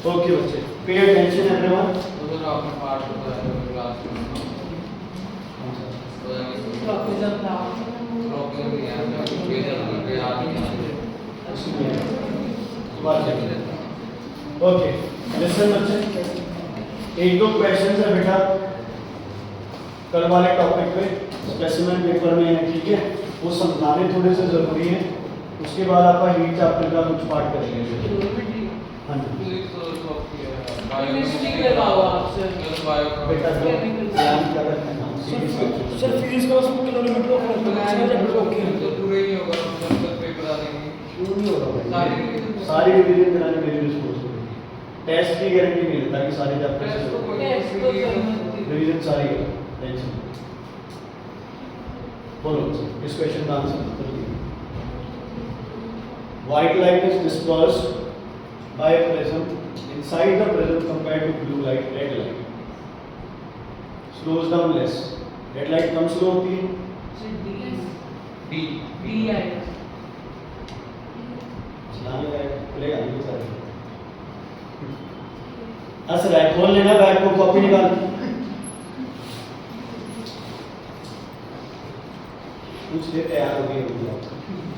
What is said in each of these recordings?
Okay बच्चे, pay attention everyone. उधर आपने पार्ट बताया क्लास में ट्रॉपिज्म था। प्रॉब्लम नहीं है ना पे याद ओके लिसन बच्चे, एक दो क्वेश्चंस है बेटा कल वाले टॉपिक पे स्पेसिमेन पेपर में है, ठीक है, वो समझाने थोड़े से जरूरी है। उसके बाद आप हीट चैप्टर का कुछ पार्ट करेंगे। हाँ जी केमिस्ट्री करवाओ आप सर। बेटा जो ध्यान क्या रखना है सर फिजिक्स का उसमें किलोमीटर ऑफ ओके तो पूरा ही होगा मतलब पेपर आ देंगे क्यों नहीं होगा भाई? सारी सारी रिवीजन कराने मेरी रिस्पांसिबिलिटी। टेस्ट की गारंटी नहीं लेता कि सारे चैप्टर टेस्ट तो कोई टेस्ट तो सर रिवीजन सारी करो, टेंशन मत। बोलो इस क्वेश्चन का आंसर जल्दी। White light is dispersed by a prism inside the prism compared to blue light, red light. Slows down less. Red light come slow होती है। डी डी आई चलाने का खुलेगा नहीं बेचारे। हंस रहा है, खोल लेना बैग को, कॉपी निकाल। कुछ देर तैयार हो गई होगी।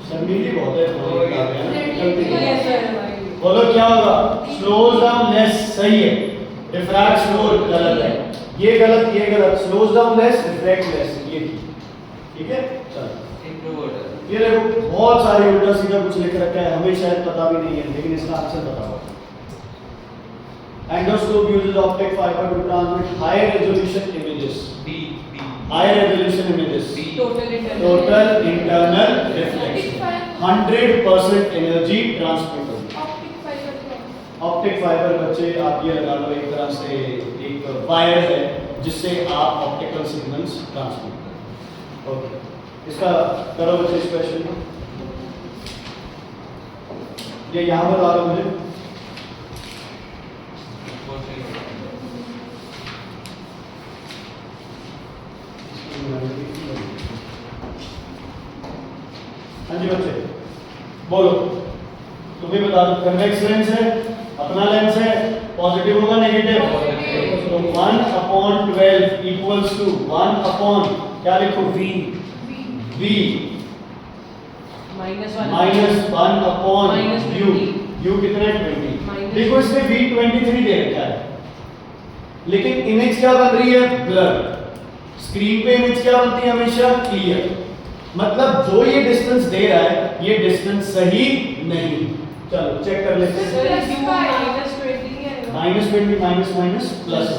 शर्मीली बहुत है तुम्हारी किताबें, है ना? जल्दी यस सर। बोलो क्या होगा? स्लोज डाउन लेस सही है, रिफ्रैक्ट स्लोर गलत है, ये गलत ये गलत। Slows down less refract less ये ठीक है। चलो इंट्रोवर्ट है ये देखो बहुत सारे उल्टा सीधा कुछ लिख रखा है, हमें शायद पता भी नहीं है, लेकिन इसका आंसर बताओ। Endoscope uses optic fibre to transmit high resolution images. D D high resolution images, total total internal reflection, 100% energy transmitted. Optic fibre बच्चे आप ये लगा लो एक तरह से एक वायर है जिससे आप ऑप्टिकल सिग्नल्स ट्रांसमिट करें। ओके इसका करो बच्चे इस क्वेश्चन को, ये यहाँ पर आ रहा मुझे। हाँ जी बच्चे बोलो, तुम्हें बता दो कन्वेक्स लेंस है, अपना लेंस है, पॉजिटिव होगा नेगेटिव? तो 1/12 इक्वल्स टू 1 अपॉन क्या लिखो? v minus -1 upon u। u कितना है? 20। देखो इसमें v 23 दे रखा है, लेकिन इमेज क्या बन रही है? ब्लर। स्क्रीन पे इमेज क्या बनती है? हमेशा क्लियर। मतलब जो ये डिस्टेंस दे रहा है ये डिस्टेंस सही नहीं। चलो चेक कर लेते हैं। -20 माइनस प्लस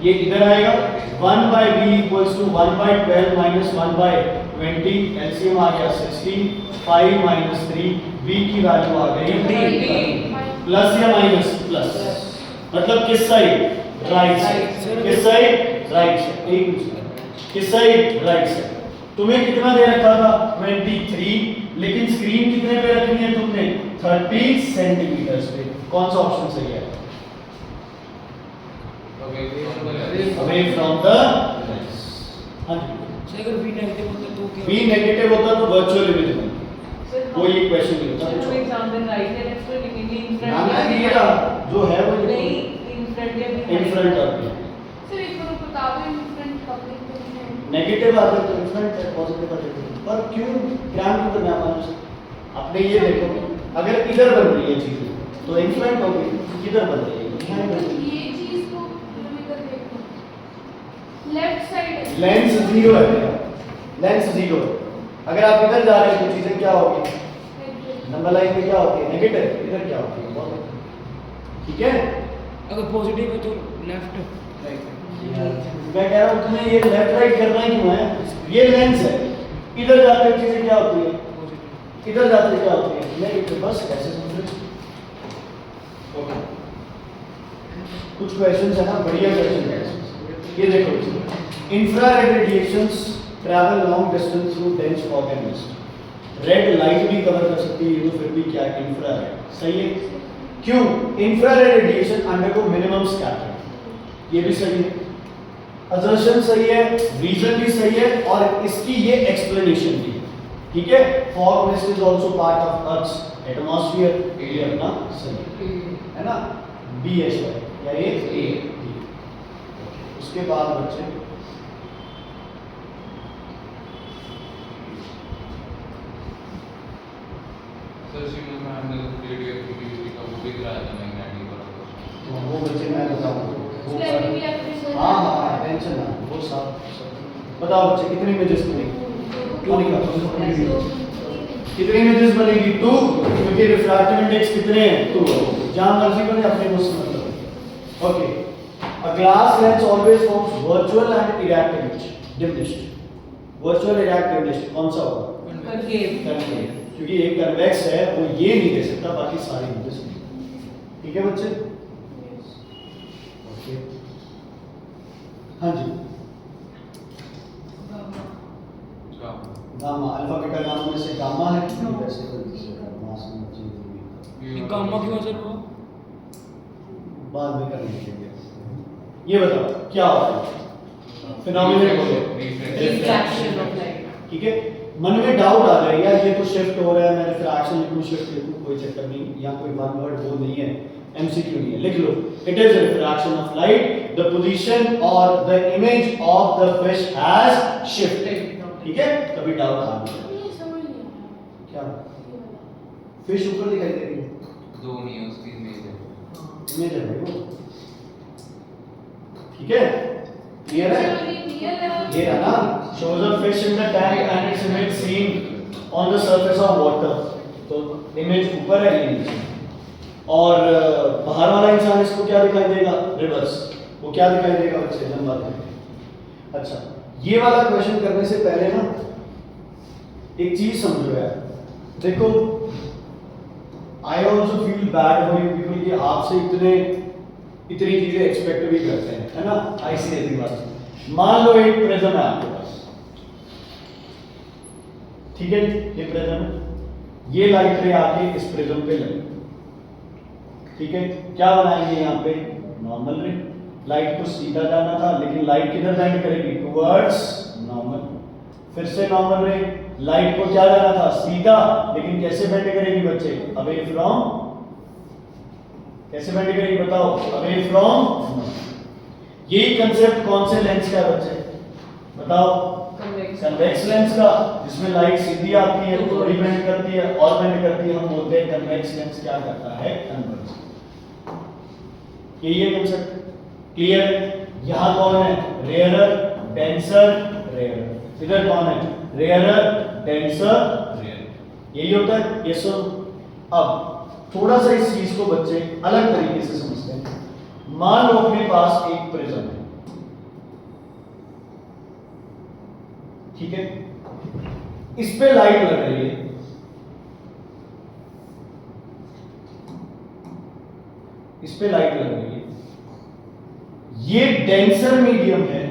ये इधर आएगा। 1/v equals to 1/12 minus 1/20, LCM आ गया 16, 5 माइनस 3, v की वैल्यू आ गई 20। प्लस या माइनस? प्लस। मतलब किस साइड? Right side. किस साइड? Right side. एक किस साइड? Right side. तुम्हें कितना दे रखा था? 23, लेकिन स्क्रीन कितने पे रखनी है तुमने? 30 सेंटीमीटर पे। कौन सा ऑप्शन सही है? Away from the lens. हां जी सर अगर v नेगेटिव होता तो क्या? v नेगेटिव होता तो वर्चुअल इमेज बनती। कोई एक क्वेश्चन नहीं होता। फॉर एग्जांपल राइट है लेफ्ट है इन फ्रंट नाम है ये रहा, जो है वो नहीं इन फ्रंट या इन फ्रंट आती है। सर एक बार बताओ इन फ्रंट पब्लिक में नेगेटिव आते तो इन फ्रंट है, पॉजिटिव आते तो। पर क्यों ध्यान क्यों करना है? आपने ये देखो, अगर इधर बन रही है चीज तो इन फ्रंट होगी, किधर बन रही है? यहाँ बन रही है। ये चीज को इधर देखो, लेफ्ट साइड लेंस 0 है मेरा, लेंस 0 है। अगर आप इधर जा रहे हैं तो चीजें क्या होगी? नंबर लाइन में क्या होती है? नेगेटिव। इधर क्या होती है? पॉजिटिव। ठीक है। अगर पॉजिटिव है तो लेफ्ट राइट। मैं कह रहा हूँ तुम्हें ये लेफ्ट राइट करना ही क्यों है? ये लेंस है, इधर जाते हुए चीजें क्या होती है? इधर जाते क्या होती है? नेगेटिव। बस ऐसे समझो। ओके कुछ क्वेश्चंस है ना, बढ़िया क्वेश्चन है। ये देखो, infrared radiations travel long distance through dense fog and mist. Red light भी कवर कर सकती है, ये फिर भी क्या है? इंफ्रारेड। सही है। क्यों? Infrared radiation undergo minimum scattering, ये भी सही है। असर्शन सही है, रीजन भी सही है, और इसकी ये एक्सप्लेनेशन भी है। ठीक है। Fog mist is also part of earth's atmosphere, ये अपना सही है ना। बी एच वाई या ए, उसके बाद बच्चे सर शिमला में हमने रेडियो एक्टिविटी का वो भी कराया था मैग्नेटिक वाला। वो बच्चे मैं बताऊँ। हाँ हाँ टेंशन ना, वो सब बताओ बच्चे कितनी इमेजेस बनेगी? टू कितनी इमेजेस बनेगी? टू, क्योंकि रिफ्रैक्टिव इंडेक्स कितने हैं? टू। जहाँ मर्जी बने अपने को से मतलब। Okay, a glass lens always forms virtual and erect image, diminished. Virtual erect diminished कौन सा होगा? कनकेव, क्योंकि एक कन्वेक्स है वो ये नहीं दे सकता, बाकी सारी इमेजेस। ठीक है बच्चे? ओके, हाँ जी। गामा अल्फाबेटल नामों में से गामा है, वैसे तो मास में चीज ये गामा क्यों असर हुआ? बाद में कर लेंगे। ये बताओ क्या होता है? फिनोमिना बोलो। Refraction of light. ठीक है, मन में डाउट आ जाए यार ये तो शिफ्ट हो रहा है, मैं रिफ्रैक्शन लिखूं शिफ्ट लिखूं, कोई चक्कर नहीं, यहाँ कोई वन वर्ड वो नहीं है, एमसीक्यू नहीं है, लिख लो। It is refraction of light, the position और the image of the fish has shifted. ठीक है, कभी डाउट आ गया ये समझ नहीं आया। क्या? ये वाला। फिश ऊपर दिखाई दे रही है, दो नहीं है उसकी इमेज है। इमेज है भाई वो। ठीक है, क्लियर है? ये है ना, shows a fish in the tank and its image seen on the surface of water। तो इमेज ऊपर है, ये नीचे। और बाहर वाला इंसान इसको क्या दिखाई देगा? रिवर्स। वो क्या दिखाई देगा बच्चे? लंबा दिखाई। अच्छा, ये वाला क्वेश्चन करने से पहले ना एक चीज समझो यार, देखो I also feel bad for you people कि आपसे इतनी चीजें एक्सपेक्ट भी करते हैं, है ना? आईसीएसई वाले। मान लो एक प्रिज्म है आपके पास, ठीक है, ये प्रिज्म है, ये लाइट रे आके इस प्रिज्म पे लगी, ठीक है, क्या बनाएंगे यहाँ पे? नॉर्मल रे। लाइट को सीधा जाना था, लेकिन लाइट किधर बेंड करेगी? Towards normal. फिर से नॉर्मल रे, लाइट को क्या जाना था? सीधा, लेकिन कैसे बेंड करेगी बच्चे? Away from. कैसे बेंड करेगी बताओ? Away from. यही कंसेप्ट कौन से लेंस का है बच्चे? बताओ। कन्वेक्स लेंस का, जिसमें लाइट सीधी आती है, थोड़ी बेंड करती है और बेंड करती है, हम बोलते हैं कन्वेक्स लेंस क्या करता है? कन्वर्ज। यही है कंसेप्ट। क्लियर? यहां कौन है? Rarer, denser, rarer. इधर कौन है? Rarer, denser, rarer. यही होता है। ये सुन, अब थोड़ा सा इस चीज को बच्चे अलग तरीके से समझते हैं। मान लो अपने पास एक प्रिज्म है, ठीक है, इस पे लाइट लग रही है, इस पे लाइट लग रही है, ये डेंसर मीडियम है,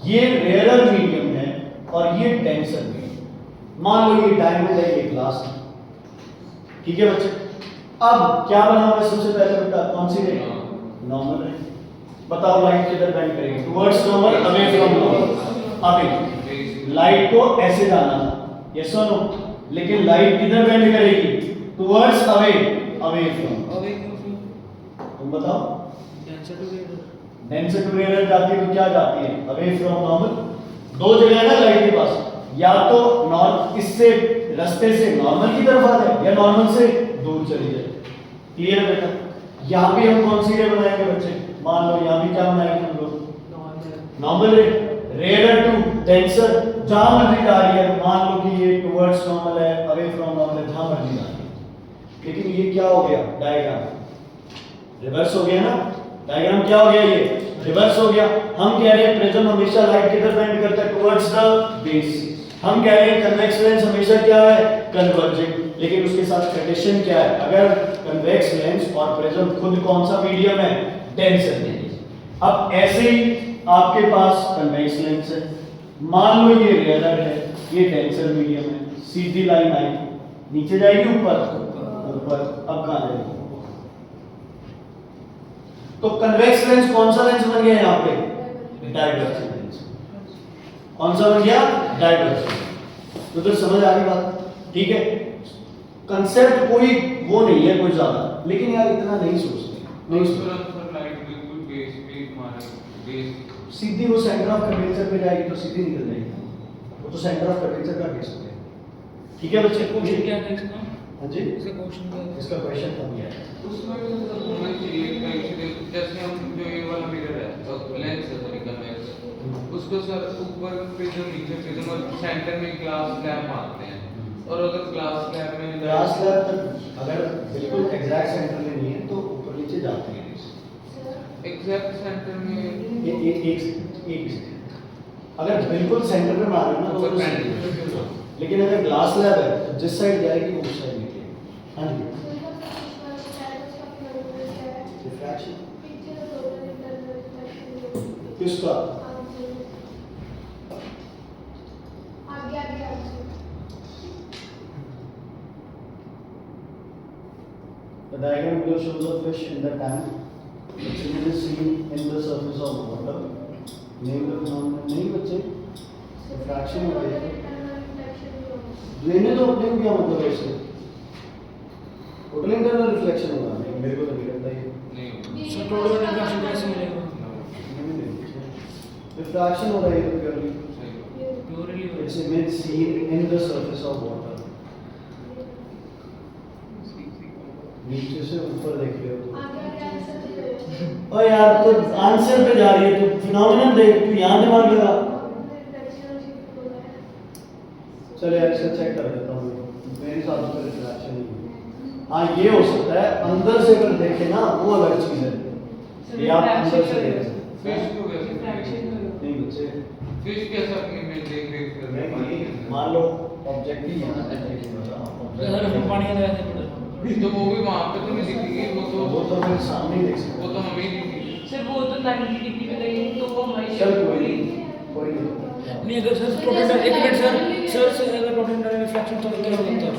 ये रेयरर मीडियम है और ये डेंसर मीडियम। मान लो ये डायमंड है, ये ग्लास है, ठीक है बच्चे। अब क्या बनाऊंगा सबसे पहले बेटा? कौन सी रे? नॉर्मल रे। बताओ लाइट किधर बेंड करेगी? Towards normal, away from normal. Away light को ऐसे जाना था, यस और नो, लेकिन लाइट किधर बेंड करेगी? Towards away, away from. Away क्यों? तुम बताओ। Denser to rarer. Denser to rarer जाती है तो क्या जाती है? Away from normal. दो जगह है ना लाइट के पास, या तो नॉर्मल इससे रास्ते से नॉर्मल की तरफ आ जाए या नॉर्मल से दूर चली जाए। क्लियर है बेटा? यहाँ भी हम कौन सी रे बनाएंगे बच्चे? मान लो यहाँ भी क्या बनाएंगे हम लोग? नॉर्मल रे। रेयरर टू डेंसर, जहां मर्जी जा रही है, मान लो कि ये टुवर्ड्स नॉर्मल है, अवे फ्रॉम नॉर्मल है, जहां मर्जी जा रही है। लेकिन ये क्या हो गया? डायग्राम रिवर्स हो गया ना? डायग्राम क्या हो गया? ये रिवर्स हो गया। हम कह रहे हैं प्रिज्म हमेशा लाइट किधर बेंड करता है? Towards the base. हम कह रहे हैं कन्वेक्स लेंस हमेशा क्या है? कन्वर्जिंग। लेकिन उसके साथ कंडीशन क्या है? अगर कन्वेक्स लेंस और प्रिज्म खुद कौन सा मीडियम है? Denser medium. अब ऐसे ही आपके पास कन्वेक्स लेंस है, मान लो ये रेयरर है, ये डेंसर मीडियम है, सीधी लाइन आई, नीचे जाएगी ऊपर, ऊपर। अब कहां जाएगी? तो कन्वेक्स लेंस कौन सा लेंस बन गया यहाँ पे? Divergent lens. कौन सा बन गया? डाइवर्जेंट। तो इधर समझ आ गई बात? ठीक है, कंसेप्ट कोई वो नहीं है कोई ज्यादा, लेकिन यार इतना नहीं सोचते। नहीं उस उसमें। पर अंदर लाइट बिल्कुल बेस पे हमारे बेस सीधी वो सेंटर ऑफ कर्वेचर पे जाएगी तो सीधी निकल जाएगी, वो तो सेंटर ऑफ कर्वेचर का केस हो गया। ठीक है बच्चे, क्वेश्चन क्या है इसका? हाँ जी, इसका क्वेश्चन क्या है? इसका क्वेश्चन कम गया है। उसमें भी मतलब होना चाहिए कहीं से, जैसे हम जो ये वाला मिरर है तो लेंस है सॉरी कन्वेक्स, उसको सर ऊपर प्रिज्म नीचे प्रिज्म और सेंटर में ग्लास स्लैब मारते हैं, और अगर ग्लास स्लैब में ग्लास स्लैब तक अगर बिल्कुल एग्जैक्ट सेंटर में नहीं है तो ऊपर नीचे जाते हैं। एग्जैक्ट सेंटर में एक अगर बिल्कुल सेंटर में मारे ना तो वो Perpendicular। लेकिन अगर ग्लास स्लैब है तो जिस साइड जाएगी वो उस साइड निकलेगी। हाँ जी, रिफ्रैक्शन किसका? The diagram below shows a fish in the tank. Its image is seen in the surface of water. Name the phenomenon. नहीं बच्चे, रिफ्रैक्शन हो रही है। लेने तो अपने को क्या मतलब है इससे? टोटल इंटरनल रिफ्लेक्शन होगा, मेरे को तो नहीं लगता ये। नहीं सर टोटल रिफ्लेक्शन कैसे मिलेगा? रिफ्रैक्शन हो रहा है purely. Purely Its image seen in the surface of water. नीचे से ऊपर देख रहे हो तो। ओ यार तो आंसर पे जा रही है, तो फिनोमेनन देख, तू यहाँ दिमाग लगा। चलो यार इसे चेक कर देता हूँ, मेरे हिसाब से रिफ्रैक्शन नहीं है। हाँ ये हो सकता है, अंदर से अगर देखे ना वो अलग चीज है, ये आप अंदर से देख सकते फिश को कैसे नहीं बच्चे। फिश कैसे अपनी में देख देख कर मान लो ऑब्जेक्ट ही यहाँ पे देखे सर हम पानी में रहते हैं। तो वो भी वहाँ पे तो नहीं दिखेगी, वो तो फिर सामने ही देख सकते वो तो हमें ही दिखेगी। सर वो तो 90 डिग्री पे लगेगी तो वो हमारी चल शेप कोई पूरी कोई नहीं। नहीं अगर सर टोटल एक मिनट सर से अगर टोटल रिफ्लेक्शन तो क्या होता है?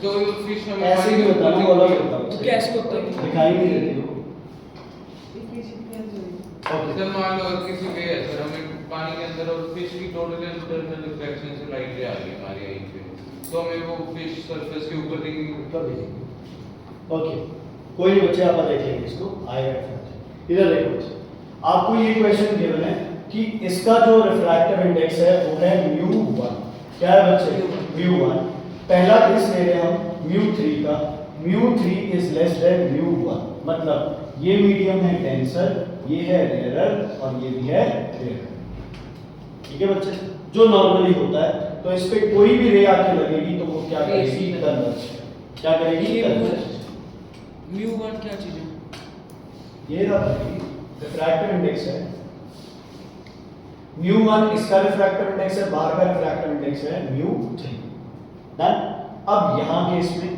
तो फिश हमें ऐसे ही होता है ना, वो अलग होता है। तो कैसे होता है? दिखाई नहीं देती वो। सर मान लो अगर किसी वे है सर, हमें पानी के अंदर और फिश की टोटल इंटरनल रिफ्लेक्शन से लाइट आ रही है हमारी आई पे, तो हमें वो फिश सरफेस के ऊपर दिखेगी। ओके, कोई नहीं बच्चे, आप देख लेंगे इसको, आएगा रिफ्रैक्शन। इधर देखो बच्चे, आपको ये क्वेश्चन गिवन है कि इसका जो रिफ्रैक्टिव इंडेक्स है वो है μ1। क्या है बच्चे? μ1। पहला केस ले रहे हैं हम μ3 का, μ3 इज लेस देन μ1, मतलब ये मीडियम है डेंसर, ये है रेयरर और ये भी है रेयरर। ठीक है बच्चे, जो नॉर्मली होता है, तो इस पे कोई भी रे आके लगेगी तो वो क्या करेगी? कन्वर्ज। क्या करेगी? कन्वर्ज। μ1 क्या चीज है? ये रिफ्रैक्टिव इंडेक्स है μ1, इसका रिफ्रैक्टिव इंडेक्स है, बाहर का रिफ्रैक्टिव इंडेक्स है μ3। डन। अब यहां के इसमें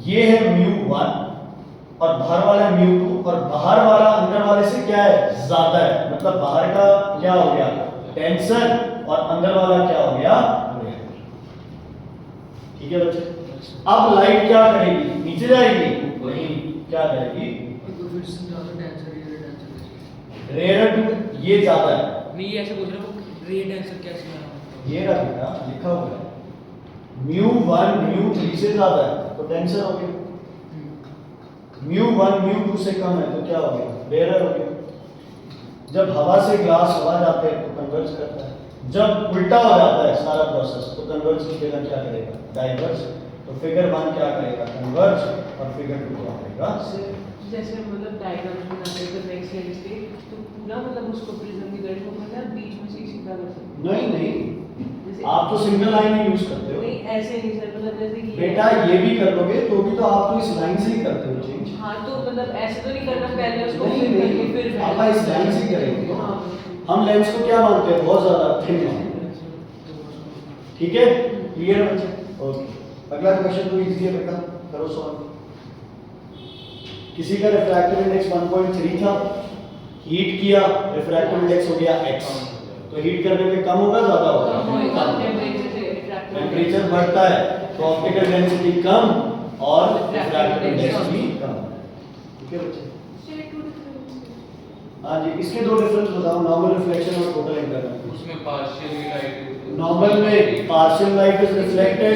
ये है μ1 और बाहर वाला है μ2, और बाहर वाला अंदर वाले से क्या है? ज्यादा है, मतलब बाहर का क्या हो गया? टेंशन, और अंदर वाला क्या हो गया? रेयर। ठीक है बच्चे, अब लाइट क्या करेगी? नीचे जाएगी? नहीं, क्या करेगी? तो फिर से ज्यादा टेंसर रेयर टू ये ज्यादा है, नहीं ये ऐसे बोल रहा हूँ रे टेंसर कैसे बना? ये रहा बेटा लिखा हुआ है μ1 μ3 से ज्यादा है तो टेंसर हो गया, μ1 μ2 से कम है तो क्या हो गया? रेयर हो गया। जब हवा से ग्लास हवा जाते हैं तो कन्वर्ज करता है, जब उल्टा हो जाता है सारा प्रोसेस तो कन्वर्ज की जगह क्या करेगा? डाइवर्ज। तो फिगर 1 क्या करेगा? कन्वर्ज, और फिगर 2 क्या करेगा? जैसे मतलब डायग्राम्स बनाते हैं तो नेक्स्ट लेंस के तो पूरा मतलब उसको प्रिज्म की तरह को करना बीच में से ही सीधा कर सकते नहीं नहीं, जैसे आप तो सिंगल लाइन ही यूज करते हो नहीं ऐसे नहीं सर, मतलब जैसे कि बेटा, ये भी कर लोगे तो भी तो आप तो इस लाइन से ही करते हो चेंज। हाँ तो मतलब ऐसे तो नहीं करना, पहले उसको नहीं फिर करके नहीं, फिर आप इस लाइन से ही करेंगे। हाँ हम लेंस को क्या मानते हैं? बहुत ज्यादा थिन मानते हैं। ठीक है, क्लियर है बच्चे? ओके, अगला क्वेश्चन तो इजी है बेटा, करो सॉल्व। किसी का रिफ्रैक्टिव इंडेक्स 1.3 था, हीट किया, रिफ्रैक्टिव इंडेक्स हो गया x, तो हीट करने पे कम होगा ज्यादा होगा? कम होएगा टेम्परेचर से रिफ्रैक्टिव टेम्परेचर बढ़ता है तो ऑप्टिकल डेंसिटी कम और रिफ्रैक्टिव इंडेक्स भी कम। ठीक है बच्चे? हाँ जी, इसके दो डिफरेंस बताओ, नॉर्मल रिफ्लेक्शन और टोटल इंटरनल। उसमें पार्शियली लाइट नॉर्मल में partial light is reflected,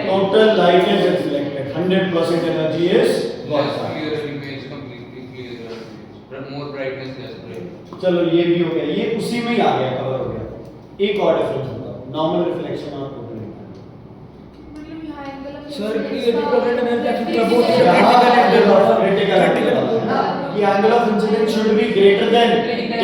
total light is reflected, 100% energy is got. Clear image completely clear more brightness less bright. चलो ये भी हो गया, ये उसी में ही आ गया, कवर हो गया। एक और डिफरेंस होता है नॉर्मल रिफ्लेक्शन और टोटल रिफ्लेक्शन। मतलब यहाँ एंगल ऑफ Sir, इंसिडेंस ये का- problem है, मैं क्या यहाँ बोलते हैं? critical angle है ना, कि angle of incidence should be greater than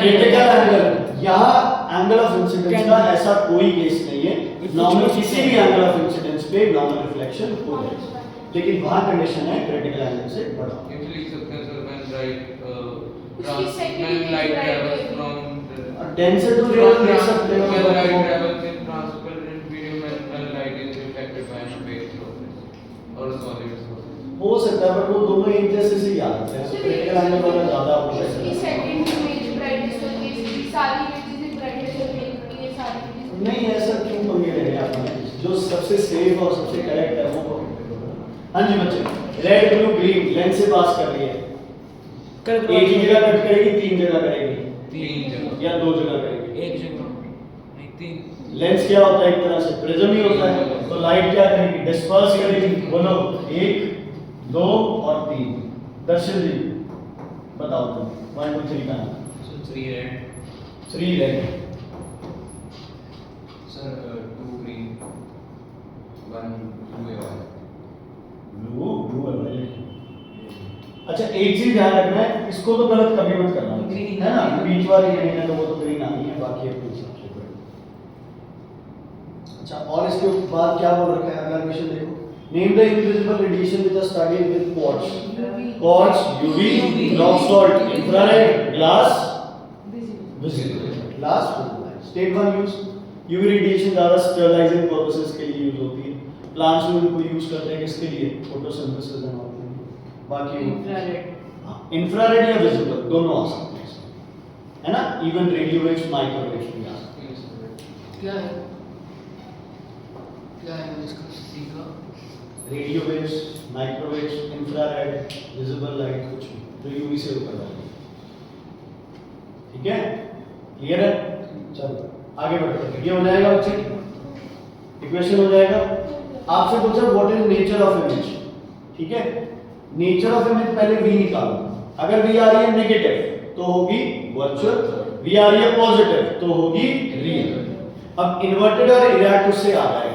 critical angle. यहाँ एंगल ऑफ इंसिडेंस का ऐसा कोई केस नहीं है, नॉर्मल किसी भी एंगल ऑफ इंसिडेंस पे नॉर्मल रिफ्लेक्शन हो जाएगा, लेकिन वहाँ कंडीशन है क्रिटिकल एंगल से बड़ा। ये लिख सकते हैं सर when light उसकी second when light light travels है। from डेंसर टू रियल देख सकते हो, when light travels in transparent medium and when light is reflected by a phase surface or a solid surface. हो सकता है, but वो दोनों एक जैसे से ही आते हैं, क्रिटिकल एंगल वाला ज्यादा हो इसकी सकता है। सेकंड इमेज ब्राइटनेस होती है, इसकी सारी इमेजेस की ब्राइटनेस होती है, ये सारी images- नहीं ऐसा क्यों पंगे ले रहे हैं आपने, जो सबसे सेफ और सबसे करेक्ट है वो करो। हाँ जी बच्चे, रेड ब्लू ग्रीन लेंस से पास कर रही है, एक ही जगह कट करेगी, तीन जगह करेगी, तीन जगह या दो जगह करेगी। एक जगह नहीं तीन। लेंस क्या होता है, एक तरह से प्रिज्म ही होता है, तो लाइट क्या करेगी, डिस्पर्स करेगी। बोलो, एक, दो और तीन। दर्शन जी बताओ तुम, 1 2 3 का नाम। So 3 red, 3 red, sir, 2 green, 1 blue or white. Blue blue और वायलेट। अच्छा एक चीज ध्यान रखना है, इसको तो गलत कभी मत करना, Green है ना, बीच वाली ग्रीन है तो वो तो ग्रीन आनी है, बाकी अपने हिसाब से करो। अच्छा और इसके बाद क्या बोल रखा है, अगला क्वेश्चन देखो, name the invisible radiation which are studied with quartz. Quartz, UV, rock salt, infrared, glass, visible. Glass, state 1 use, UV radiation ज्यादा स्टरलाइजिंग पर्पसेस के लिए यूज होती है, प्लांट्स में उनको यूज करते हैं किसके लिए, फोटोसिंथेसिस एंड ऑल। बाकी इंफ्रारेड इंफ्रारेड या विजिबल दोनों आ सकते हैं इसमें, है ना, इवन रेडियो वेव्स, माइक्रोवेव्स भी आ सकते हैं। क्या है इसका सीखा? Radio waves, microwaves, infrared, visible light, कुछ भी जो यूवी से ऊपर वाली। ठीक है, क्लियर है? चलो आगे बढ़ते हैं, ये हो जाएगा बच्चे, इक्वेशन हो जाएगा। आपसे पूछा what is nature of image, ठीक है, नेचर ऑफ इमेज पहले v निकालो, अगर v आ रही है नेगेटिव तो होगी वर्चुअल, v आ रही है पॉजिटिव तो होगी रियल। अब इन्वर्टेड और इरेक्ट उससे आ रहा है,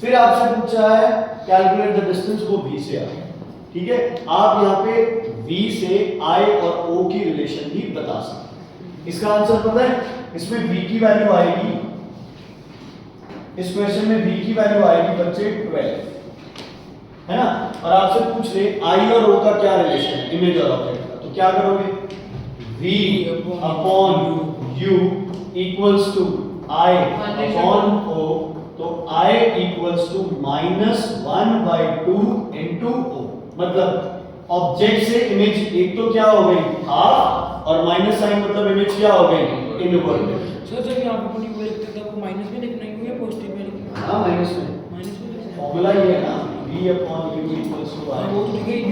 फिर आपसे पूछा है कैलकुलेट द डिस्टेंस, वो v से आ रहा है। ठीक है, आप यहाँ पे v से i और o की रिलेशन भी बता सकते हैं। इसका आंसर पता है, इसमें v की वैल्यू आएगी, इस क्वेश्चन में v की वैल्यू आएगी बच्चे 12, है ना, और आपसे पूछ रहे i और o का क्या रिलेशन है, इमेज और ऑब्जेक्ट का, तो क्या करोगे, v upon u equals to i upon o, तो i equals to -1/2 into o, मतलब ऑब्जेक्ट से इमेज एक तो क्या हो गई हाफ, और माइनस साइन मतलब इमेज क्या हो गई इनवर्टेड। सर जब यहाँ पे पूरी वो लिखते थे आपको माइनस में लिखना ही है या पॉजिटिव में लिखना है? हाँ माइनस में, माइनस में लिखना है। फॉर्मूला ये है ना, v upon u equals to हाँ, वो i, तो ठीक है यू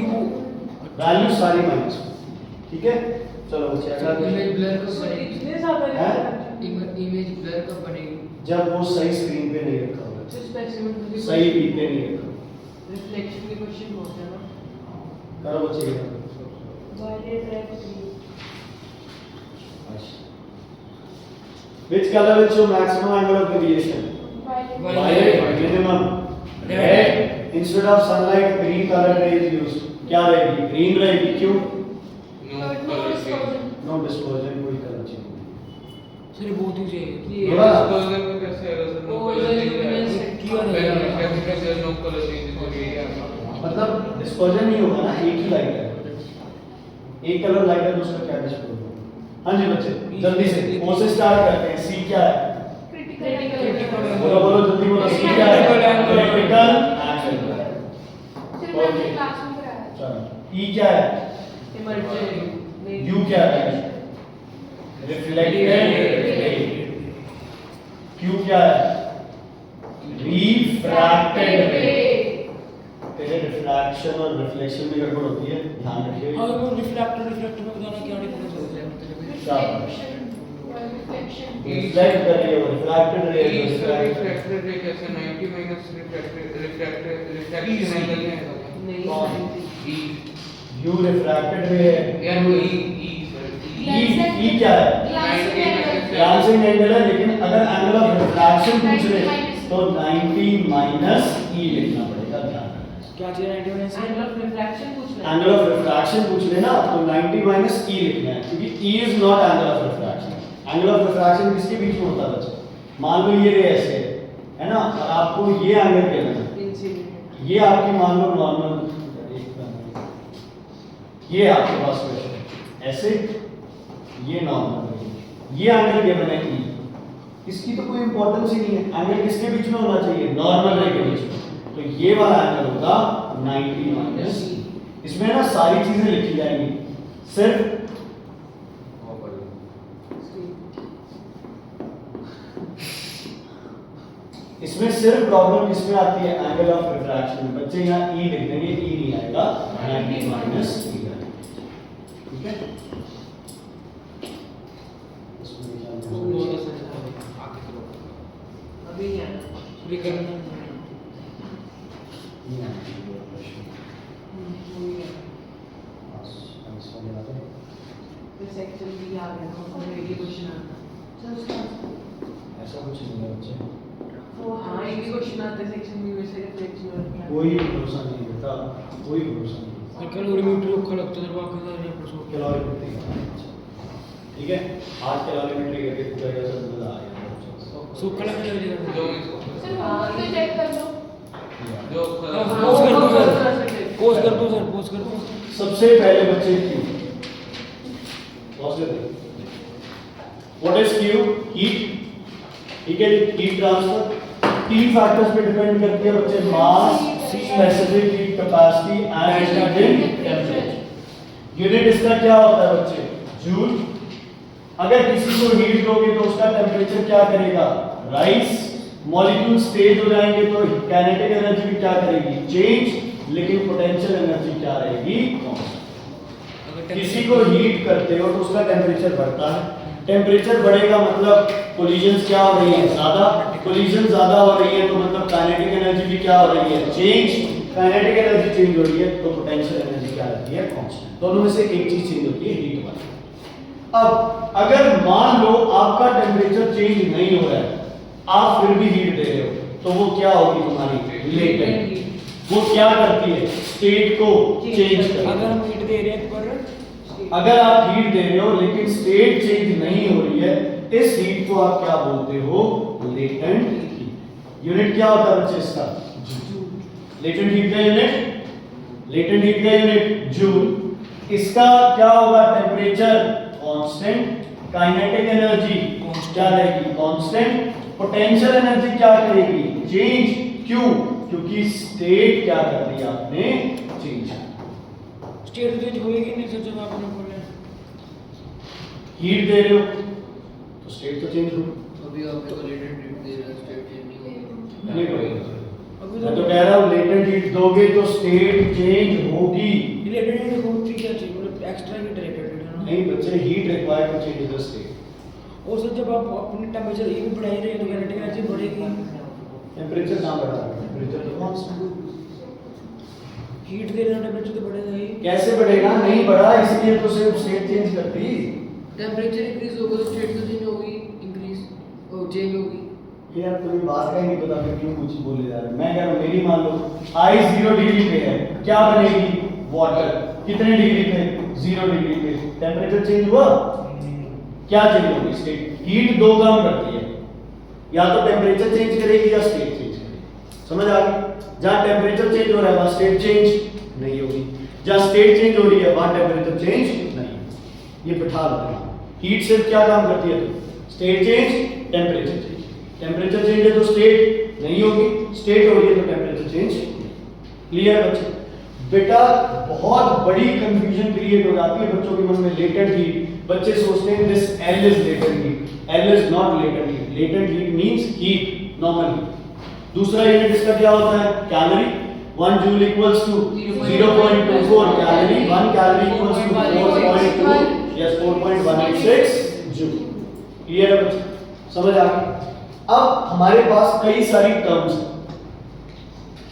वैल्यू सारी माइनस में। ठीक है, चलो बच्चे अगला इमेज ब्लर कब सर बनेगी? इतने ज्यादा है? इमेज ब्लर कब बनेगी? जब वो सही स्क्रीन पे नहीं रखा होगा, स्पेसिमेन सही पी पे नहीं रखा होगा। रिफ्लेक्शन के क्वेश्चन होते हैं ना। करो बच्चे ये करो। Violet, red, green. Which color will show maximum angle of deviation? Violet. Violet, minimum. Red. Instead of sunlight, green color ray is used. क्या रहेगी? Green रहेगी, क्यों? No No color change. dispersion. No dispersion, कोई color change नहीं। Sir ये बहुत ही चाहिए ये बोला? Dispersion में कैसे आएगा सर? No वो color इधर change luminance आएगा। किया पहले नहीं कैसे no color change तो ये है। मतलब डिस्पर्जन नहीं होगा ना, एक ही लाइट है, एक कलर लाइट है, दूसरा क्या डिस्पर्जन होगा। हाँ जी बच्चे जल्दी से ओ से स्टार्ट करते हैं, सी क्या है, Critical angle. बोलो बोलो जल्दी बोलो, सी क्या है, क्रिटिकल एंगल। सिर्फ मैंने क्लास में कराया। चलो ई क्या है, इमर्जेंट यू क्या है, रिफ्लेक्टेड रे, क्यू क्या है, रिफ्रैक्टेड रे। तेरे रिफ्रैक्शन और रिफ्लेक्शन में गड़बड़ होती है, ध्यान रखिए। हाँ वो रिफ्लेक्टर में बताना क्या डिफरेंस है? Reflection. Reflection. रिफ्लेक्ट कर रही है वो, रिफ्रैक्टेड रे, E sir refracted refracted ray कैसे 90 minus refraction angle है नहीं कौन? E यू रिफ्रैक्टेड रे है, यार वो E ई क्या है? ग्लांसिंग एंगल है, लेकिन अगर एंगल ऑफ रिफ्रैक्शन पूछ रहे तो 90 माइनस ई लिखना पड़ेगा, ध्यान रखना। क्या चाहिए 90 माइनस एंगल ऑफ रिफ्रैक्शन पूछ रहे हैं। एंगल ऑफ रिफ्रैक्शन पूछ लेना तो 90 माइनस ई लिखना है, क्योंकि E is naught angle of refraction. Angle of refraction किसके बीच में होता है बच्चे? मान लो ये रे ऐसे है ना, और आपको ये एंगल कहना है, इंसिडेंट ये आपकी मान लो नॉर्मल, ये आपके पास क्वेश्चन ऐसे, ये नॉर्मल, ये एंगल गिवन है ई, इसकी तो कोई इंपॉर्टेंस ही नहीं है। एंगल किसके बीच में होना चाहिए? नॉर्मल रे के बीच में। तो ये वाला एंगल होगा 90 माइनस। इसमें ना सारी चीजें लिखी जाएंगी, सिर्फ इसमें सिर्फ प्रॉब्लम किसमें आती है? एंगल ऑफ रिफ्रैक्शन में। बच्चे यहाँ ई लिख देंगे, ई नहीं आएगा, 90 माइनस ई आएगा, ठीक है? अभी नहीं आना। अभी करना फिर सेक्शन भी आ गया तो हमें ये क्वेश्चन आता। ऐसा कुछ नहीं है बच्चे, वो हाँ एक ही क्वेश्चन आता है सेक्शन बी में से रिफ्लेक्शन और कोई भरोसा नहीं बेटा, कोई भरोसा नहीं। कैलोरीमीटर रखा लगता है बाकी सारे प्रश्न कैलोरीमेट्री, ठीक है? आज कैलोरीमेट्री करके पूरा ये सब मजा आ गया। सूखा लग जाएगा। जो इसको सर वो तो चेक कर लो। जो पोज कर दो सर, पोज कर दो सर, पोज कर दो। सबसे पहले बच्चे Q, what is Q? Heat, ठीक है? हीट ट्रांसफर 3 फैक्टर्स पे डिपेंड करती है बच्चे, mass, specific heat capacity and relative temperature. Unit इसका क्या होता है बच्चे? जूल। अगर किसी को हीट दोगे तो उसका टेम्परेचर क्या करेगा? राइज। मॉलिक्यूल्स तेज हो जाएंगे तो काइनेटिक एनर्जी भी क्या करेगी? चेंज। लेकिन पोटेंशियल एनर्जी क्या रहेगी? किसी को हीट करते हो तो उसका टेम्परेचर बढ़ता है, टेम्परेचर बढ़ेगा मतलब कोलिजन्स क्या हो रही है? ज्यादा। कोलिजन ज्यादा हो रही है तो मतलब काइनेटिक एनर्जी भी क्या हो रही है? चेंज। काइनेटिक एनर्जी चेंज हो रही है तो पोटेंशियल एनर्जी क्या रहती है? कांस्टेंट। दोनों में से एक चीज चेंज होती है, हीट वाली। अब अगर मान लो आपका टेम्परेचर चेंज नहीं हो रहा है, आप फिर भी हीट दे रहे हो, तो वो क्या होगी तुम्हारी? लेटेंट। वो क्या करती है? स्टेट को चेंज करती अगर है। हम हीट दे रहे हैं पर अगर आप हीट दे रहे हो लेकिन स्टेट चेंज नहीं हो रही है, इस हीट को आप क्या बोलते हो? Latent heat. यूनिट क्या होता है बच्चे इसका? लेटेंट हीट का यूनिट, लेटेंट हीट का यूनिट जूल। इसका क्या होगा? टेम्परेचर कांस्टेंट, काइनेटिक एनर्जी क्या रहेगी? कांस्टेंट। पोटेंशियल एनर्जी क्या करेगी? चेंज। क्यों? क्योंकि स्टेट क्या कर दी आपने? चेंज। स्टेट चेंज होएगी नहीं सर जब आपने बोला हीट दे रहे हो तो स्टेट तो चेंज होगी। अभी आप को लेटेंट हीट दे रहे हैं, स्टेट चेंज नहीं नहीं होगी। होगी। अभी मैं तो कह रहा हूँ लेटेंट हीट दोगे तो स्टेट चेंज होगी। रिलेटेड हीट होती क्या चाहिए? मतलब एक्स्ट्रा हीट रिलेटेड है ना? नहीं बच्चे, heat required to change the state. और सर जब आप अपने टेम्परेचर ये भी बढ़ाई रहे हैं तो काइनेटिक एनर्जी बढ़ेगी। टेम्परेचर कहाँ बढ़ा रहा है? टेम्परेचर तो कांस्टेंट। हीट दे रहे हैं टेम्परेचर तो बढ़ेगा ही। कैसे बढ़ेगा? नहीं बढ़ा, इसलिए तो सिर्फ स्टेट चेंज कर दी। टेम्परेचर इंक्रीज होगा तो स्टेट तो चेंज होगी, इंक्रीज और चेंज होगी। ये यार तुम्हें बात का ही नहीं पता, फिर क्यों कुछ बोले जा रहे हैं? मैं कह रहा हूँ मेरी मान लो आई 0 डिग्री पे है, क्या बनेगी? वाटर। कितने डिग्री पे? 0 डिग्री पे। टेम्परेचर चेंज हुआ? क्या चेंज होगी? स्टेट। हीट दो काम करती है, या तो टेम्परेचर चेंज करेगी या स्टेट चेंज करेगी। समझ आ गई? जहाँ टेम्परेचर चेंज हो रहा है वहाँ स्टेट चेंज नहीं होगी, जहाँ स्टेट चेंज हो रही है वहाँ टेम्परेचर चेंज नहीं। ये बिठा लो। हीट सिर्फ क्या काम करती है? तो state change, temperature change. Temperature change है तो स्टेट नहीं होगी, स्टेट हो रही है तो टेम्परेचर चेंज। क्लियर है बच्चे? बेटा बहुत बड़ी कंफ्यूजन क्रिएट हो जाती है बच्चों के मन में। लेटेंट हीट, बच्चे सोचते हैं this L is latent heat. L is not latent heat. Latent heat means heat, normal heat. दूसरा यूनिट इसका क्या होता है? कैलोरी। 1 जूल इक्वल्स टू 0.24 कैलोरी। 1 calorie equals to 4.2 yes 4.186 joule. Clear है बच्चे? समझ आ गई? अब हमारे पास कई सारी टर्म्स हैं।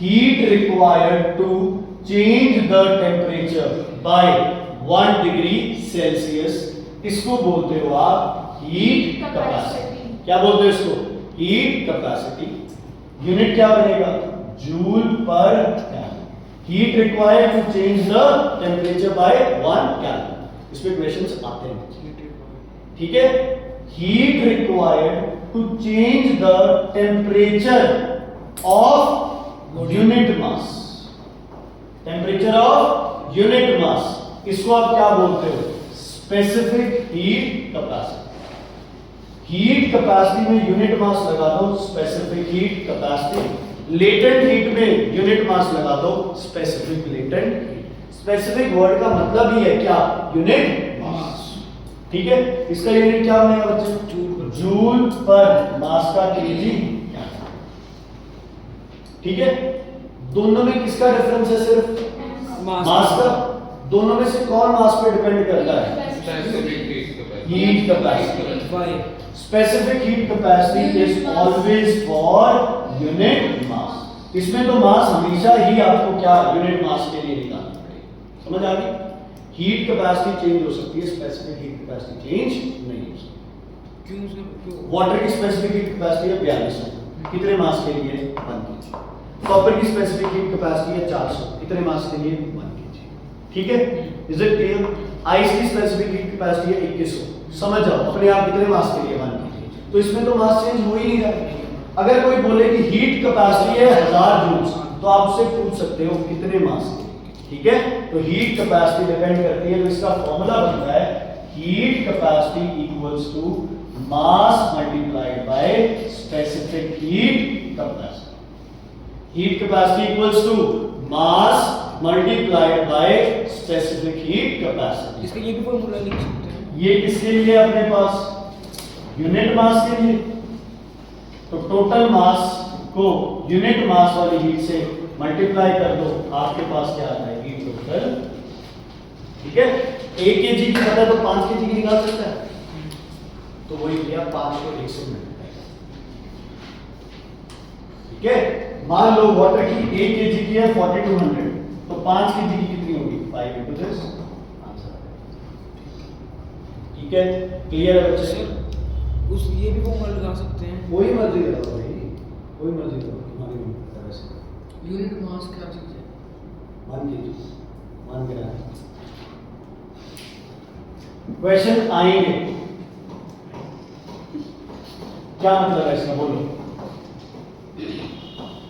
Heat required to change the temperature by 1 degree Celsius इसको बोलते हो आप हीट कैपेसिटी। क्या बोलते हो इसको? Heat capacity. यूनिट क्या बनेगा? Joule per kelvin. Heat required to change the temperature by 1 kelvin. इसमें क्वेश्चंस आते हैं, ठीक है। Heat required to change the temperature of unit mass. Temperature of unit mass, इसको आप क्या बोलते हो? Specific heat capacity. Heat capacity में यूनिट मास लगा दो, specific heat capacity. Latent heat में यूनिट मास लगा दो, specific latent heat. Specific word का मतलब ही है क्या? यूनिट मास, ठीक है। इसका यूनिट क्या बनेगा बच्चे? जूल पर मास का केजी, ठीक है। दोनों में किसका डिफरेंस है? सिर्फ मास का। दोनों में से कौन मास पे डिपेंड करता है? Heat capacity. Specific heat capacity is always for unit mass. इसमें तो मास हमेशा ही आपको क्या? यूनिट मास के लिए निकालना पड़ेगा। समझ आ गई? हीट कैपेसिटी चेंज हो सकती है, स्पेसिफिक हीट कैपेसिटी चेंज नहीं हो सकती। क्यों सर? वाटर की स्पेसिफिक हीट कैपेसिटी है 4200, कितने मास के लिए? 1 केजी। कॉपर की स्पेसिफिक हीट कैपेसिटी है 400, कितने मास के लिए? 1 केजी, ठीक है। Is it clear? आइस की स्पेसिफिक हीट कैपेसिटी है 2100, समझ जाओ अपने आप कितने मास के लिए? 1 केजी। तो इसमें तो मास चेंज हो ही नहीं रहा। अगर कोई बोले कि हीट कैपेसिटी है 1000 जूल्स, तो आप उससे पूछ सकते हो कितने मास के लिए, ठीक है। तो हीट कैपेसिटी डिपेंड करती है, तो इसका फॉर्मूला बनता है heat capacity equals to mass multiplied by specific heat capacity. Heat capacity equals to mass multiplied by specific heat capacity. इसका ये भी फॉर्मूला लिख सकते हैं। ये किसके लिए अपने पास? यूनिट मास के लिए। तो टोटल मास को यूनिट मास वाली हीट से मल्टीप्लाई कर दो, आपके पास क्या आता है? हीट टोटल, ठीक है। 1 केजी की पता है तो 5 केजी की निकाल सकता है, तो वही किया 5 को 1 से मल्टीप्लाई, ठीक है। मान लो वाटर की 1 केजी की है 4200, तो 5 केजी की कितनी होगी? 5 into this आंसर, ठीक है। क्लियर है बच्चे? उस ये भी फॉर्मूला लगा सकते हैं। कोई मर्जी लगाओ भाई, कोई मर्जी लगाओ, तुम्हारी तरह से। यूनिट मास क्या चीज है? 1 केजी, 1 ग्राम। क्वेश्चन आएंगे, क्या मतलब है इसका? बोलो।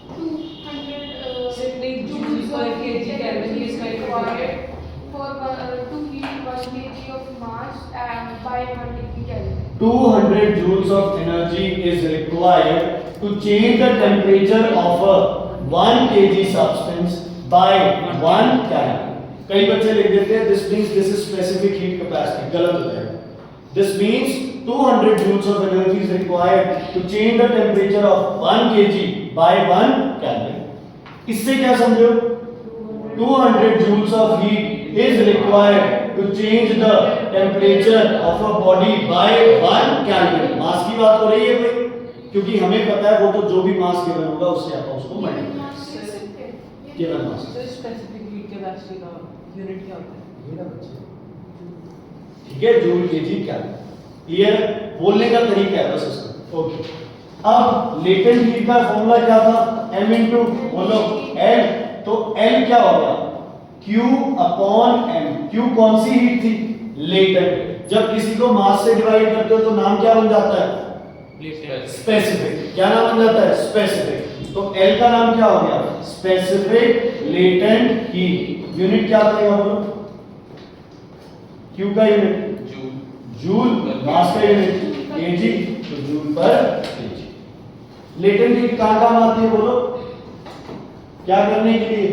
200 Simply joules per of kg heat Kelvin is is like required for to heat 1 kg of mass by 1 degree Kelvin. 200 joules of energy is required to change the temperature of a 1 kg substance by 1 Kelvin. कई बच्चे लिख देते हैं this means this is specific heat capacity, गलत हो जाएगा। This means 200 joules of energy is required to change the temperature of 1 kg by 1 Kelvin. इससे क्या समझो? 200 joules of heat is required to change the temperature of a body by 1 Kelvin. मास की बात हो रही है कोई? क्योंकि हमें पता है वो तो जो भी मास गिवन होगा उससे आप उसको मल्टीप्लाई गिवन मास। तो स्पेसिफिक हीट कैपेसिटी का यूनिट क्या होता है? ये ना बच्चे, ठीक है, जूल केजी क्या? क्लियर? बोलने का तरीका है बस इसका। ओके, अब लेटेंट हीट का फॉर्मूला क्या था? m इनटू बोलो L, तो L क्या हो गया? Q upon m। Q कौन सी हीट थी? लेटेंट। जब किसी को मास से डिवाइड करते हो तो नाम क्या बन जाता है? स्पेसिफिक। क्या नाम बन जाता है? स्पेसिफिक। तो L का नाम क्या हो गया? Specific latent heat. यूनिट क्या बनेगा बोलो? Q का यूनिट जूल, मास का यूनिट केजी, तो जूल पर केजी। लेटेंट हीट कहां काम आती है बोलो? क्या करने के लिए?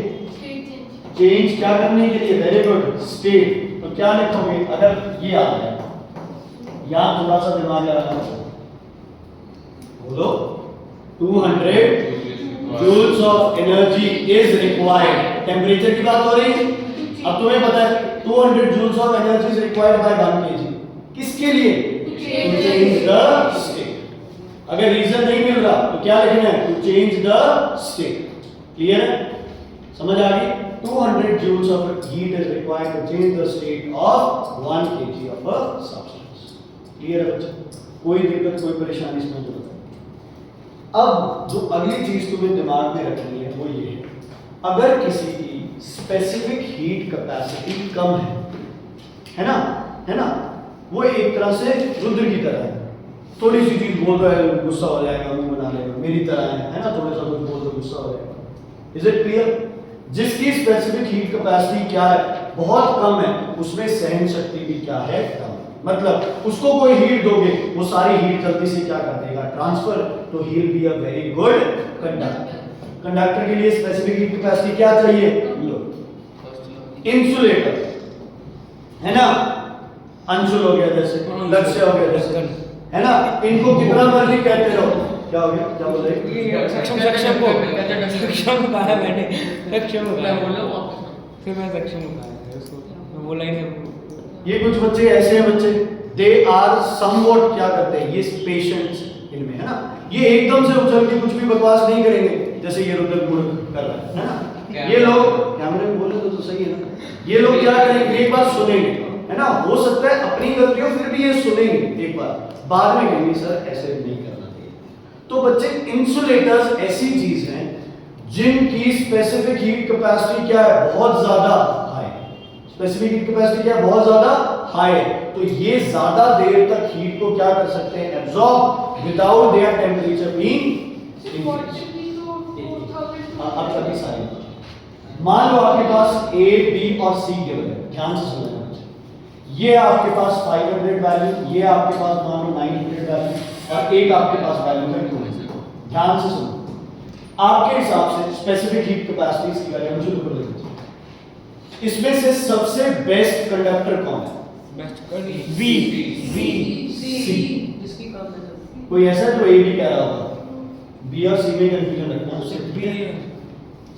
चेंज। क्या करने के लिए? Very good, state. तो क्या लिखोगे अगर ये आ जाए? यहां थोड़ा सा दिमाग लगाना बोलो। 200 joules of energy is required। Temperature की बात हो रही है। अब तुम्हें पता है 200 joules of energy is required by 1 kg। किसके लिए? To change the state। अगर रीजन नहीं मिल रहा तो क्या लिखना है? To change the state। Clear है? समझ आ गई? 200 joules of heat is required to change the state of 1 kg of a substance. Clear है बच्चे? कोई दिक्कत कोई परेशानी इसमें नहीं होता। अब जो अगली चीज तुम्हें दिमाग में रखनी है वो ये है, अगर किसी की स्पेसिफिक हीट कैपेसिटी कम है ना, वो एक तरह से रुद्र की तरह है, थोड़ी सी चीज बोल रहा है गुस्सा हो जाएगा, मुंह बना लेगा, मेरी तरह है ना, थोड़ा सा कुछ बोल दो गुस्सा हो जाएगा। Is it clear? जिसकी स्पेसिफिक हीट कैपेसिटी क्या है, बहुत कम है, उसमें सहन शक्ति भी क्या है, कम। मतलब उसको कोई हीट दोगे वो सारी हीट जल्दी से क्या कर देगा, ट्रांसफर, तो he will be a very good conductor. Conductor के लिए स्पेसिफिक हीट कैपेसिटी क्या चाहिए, लो इंसुलेटर है ना, अंशुल हो गया जैसे, लक्ष्य हो गया जैसे, है ना, इनको कितना मर्जी कहते रहो, क्या हो गया, क्या बोल रहे, सक्षम को कहा है मैंने, सक्षम को कहा, फिर मैं सक्षम को कहा है उसको, मैं बोला ही नहीं। ये कुछ बच्चे ऐसे हैं, बच्चे दे आर समवॉट क्या करते हैं, ये पेशेंट्स इनमें है ना, ये एकदम से उछल के कुछ भी बकवास नहीं करेंगे, जैसे ये रुद्र गुड़ कर रहा है ना, ये लोग कैमरे में बोले तो सही है ना, ये लोग क्या करेंगे, एक बार सुनेंगे है ना, हो सकता है अपनी गलती हो, फिर भी ये सुनेंगे एक बार, बाद में कहेंगे सर ऐसे नहीं करना चाहिए। तो बच्चे इंसुलेटर्स ऐसी चीज हैं जिनकी स्पेसिफिक हीट कैपेसिटी क्या है, बहुत ज्यादा हाई, स्पेसिफिक हीट कैपेसिटी क्या है, बहुत ज्यादा हाई है, तो ये ज्यादा देर तक हीट को क्या कर सकते हैं, absorb without their temperature being. अब सभी सारे मान लो आपके पास ए बी और सी गिवन है, ध्यान से सुनना, ये आपके पास 500 वैल्यू, ये आपके पास मान लो 900 वैल्यू, और एक आपके पास वैल्यू है 200। ध्यान से सुनो, आपके हिसाब से स्पेसिफिक हीट कैपेसिटी की वैल्यू मुझे ऊपर लिख दीजिए, इसमें से सबसे बेस्ट कंडक्टर कौन है, बी, सी, जिसकी कम है, कोई ऐसा जो ए बी कह रहा होगा, बी और सी में कंफ्यूजन रखना है, उससे बी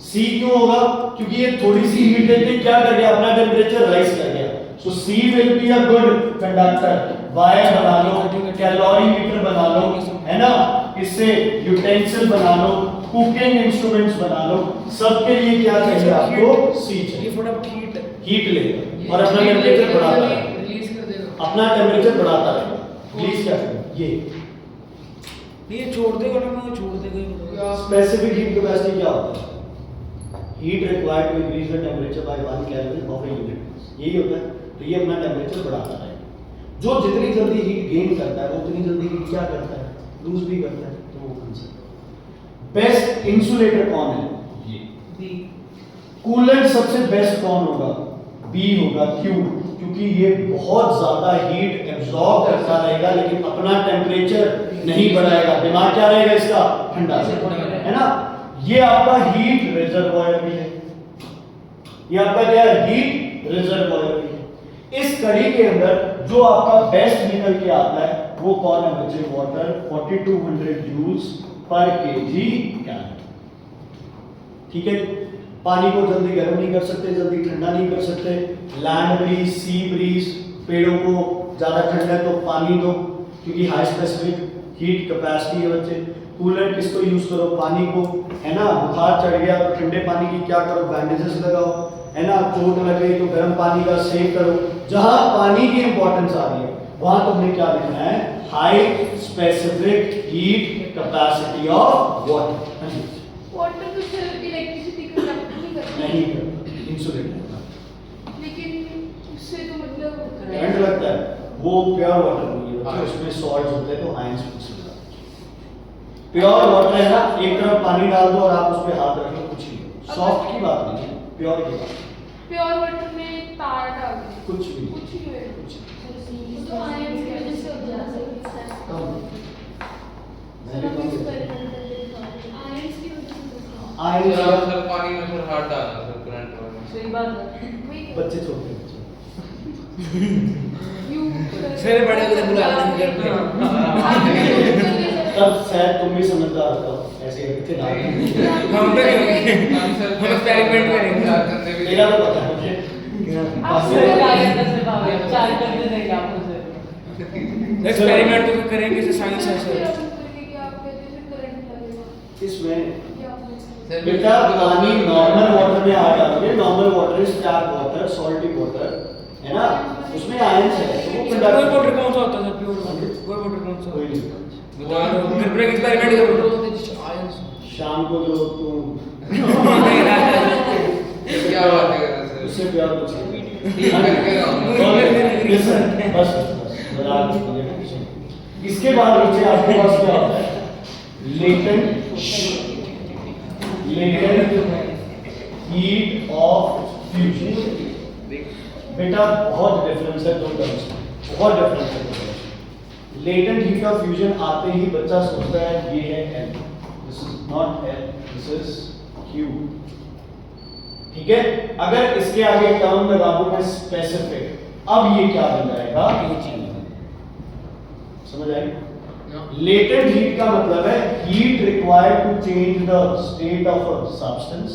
सी क्यों होगा, क्योंकि ये थोड़ी सी हीट देके क्या कर गया, अपना टेम्परेचर राइज कर गया, so C will be a good conductor. Wire बना लो, कैलोरीमीटर बना लो, है ना, इससे यूटेंसिल बना लो, कुकिंग इंस्ट्रूमेंट्स बना लो, सबके लिए क्या चाहिए आपको, सी चाहिए, हीट लेगा और अपना टेम्परेचर बढ़ाता है, रिलीज कर देगा, अपना टेम्परेचर बढ़ाता रहेगा, रिलीज क्या करेगा, ये छोड़ देगा ना, मैं छोड़ देगा। स्पेसिफिक हीट कैपेसिटी क्या होता है, heat required to increase the temperature by 1 kelvin of a unit, यही होता है, तो ये अपना टेम्परेचर बढ़ाता है, जो जितनी जल्दी हीट गेन करता है वो उतनी जल्दी हीट क्या करता है, लूज भी करता है, तो वो कंसेप्ट। बेस्ट इंसुलेटर कौन है, ये बी, कूलेंट सबसे बेस्ट कौन होगा, बी होगा, क्यों, क्योंकि ये बहुत ज्यादा हीट एब्जॉर्ब करता रहेगा लेकिन अपना टेम्परेचर नहीं बढ़ाएगा, दिमाग क्या रहेगा इसका, ठंडा है ना, ये आपका हीट रिजर्वॉयर भी है, ये आपका क्या है, हीट रिजर्वॉयर भी है। इस कड़ी के अंदर जो आपका बेस्ट निकल के आता है वो कौन है बच्चे, water, 4200 joules per KG gallon, ठीक है। पानी को जल्दी गर्म नहीं कर सकते, जल्दी ठंडा नहीं कर सकते, लैंड ब्रीज, सी ब्रीज, पेड़ों को ज्यादा ठंडा है तो पानी दो, क्योंकि हाई स्पेसिफिक हीट कैपेसिटी है बच्चे। कूलर किसको यूज करो, पानी को, है ना, बुखार चढ़ गया तो ठंडे पानी की क्या करो, बैंडेजेस लगाओ, है ना, चोट लग गई तो गर्म पानी का सेक करो। जहां पानी की इंपॉर्टेंस आ रही है वहां तुमने क्या लिखना है, high specific heat capacity of water. Water तो सिर्फ इलेक्ट्रिसिटी कंडक्ट नहीं करता, नहीं करता, इंसुलेटर, लेकिन उससे तो मतलब करंट लगता है, वो प्योर वाटर नहीं है बच्चे, उसमें सॉल्ट्स होते हैं तो आयंस मिक्स हो जाते हैं। प्योर वाटर है ना, एक तरफ पानी डाल दो और आप उस पे हाथ रख लो, कुछ नहीं, सॉफ्ट की बात नहीं है, प्योर की बात, प्योर वाटर में तार डाल दे, कुछ भी नहीं, कुछ नहीं होएगा, कुछ तो आयन की वजह से हो जाता है, कम सर हम एक्सपेरिमेंट करके दिखाओगे आयंस की वजह से, आयंस सर का आप सर पानी में सर हाथ डालना सर करंट वाला, सही बात है, वही बच्चे छोटे बच्चे यू फिर बड़े होकर बुला लेंगे घर पे। तब शायद तुम भी समझदार हो, ऐसे करके डाल हम तो हम एक्सपेरिमेंट करेंगे। मेरा तो पता है मुझे, सर क्या से भावे 4 करने देंगे आपको सर, एक्सपेरिमेंट तो करेंगे, साइंस है सर। करके कि आप कहते हैं करंट लगेगा, इसमें क्या आपने बेटा पानी नॉर्मल वाटर में आ जाओगे, normal water is tap water, salty water, है ना, उसमें आयंस है तो वो प्योर वाटर कौन सा होता है सर? प्योर वाटर कौन सा? कोई नहीं। बता रहे हो, घर पे एक्सपेरिमेंट करो। शाम को जो तुम क्या बात कर रहे हैं उससे प्यार कुछ नहीं। ठीक करके रहो। Listen, बस मजाक नहीं है कुछ नहीं। इसके बाद बच्चे आपके पास क्या होता है? Latent heat of fusion. बेटा बहुत डिफरेंस है दो टर्म्स में, बहुत डिफरेंस है। लेटेंट हीट ऑफ फ्यूजन आते ही बच्चा सोचता है ये है L, this is naught L, this is Q. ठीक है, अगर इसके आगे टर्म लगा दूं मैं स्पेसिफिक, अब ये क्या बन जाएगा? समझ आएगी? लेटेंट हीट का मतलब है heat required to change the state of a substance.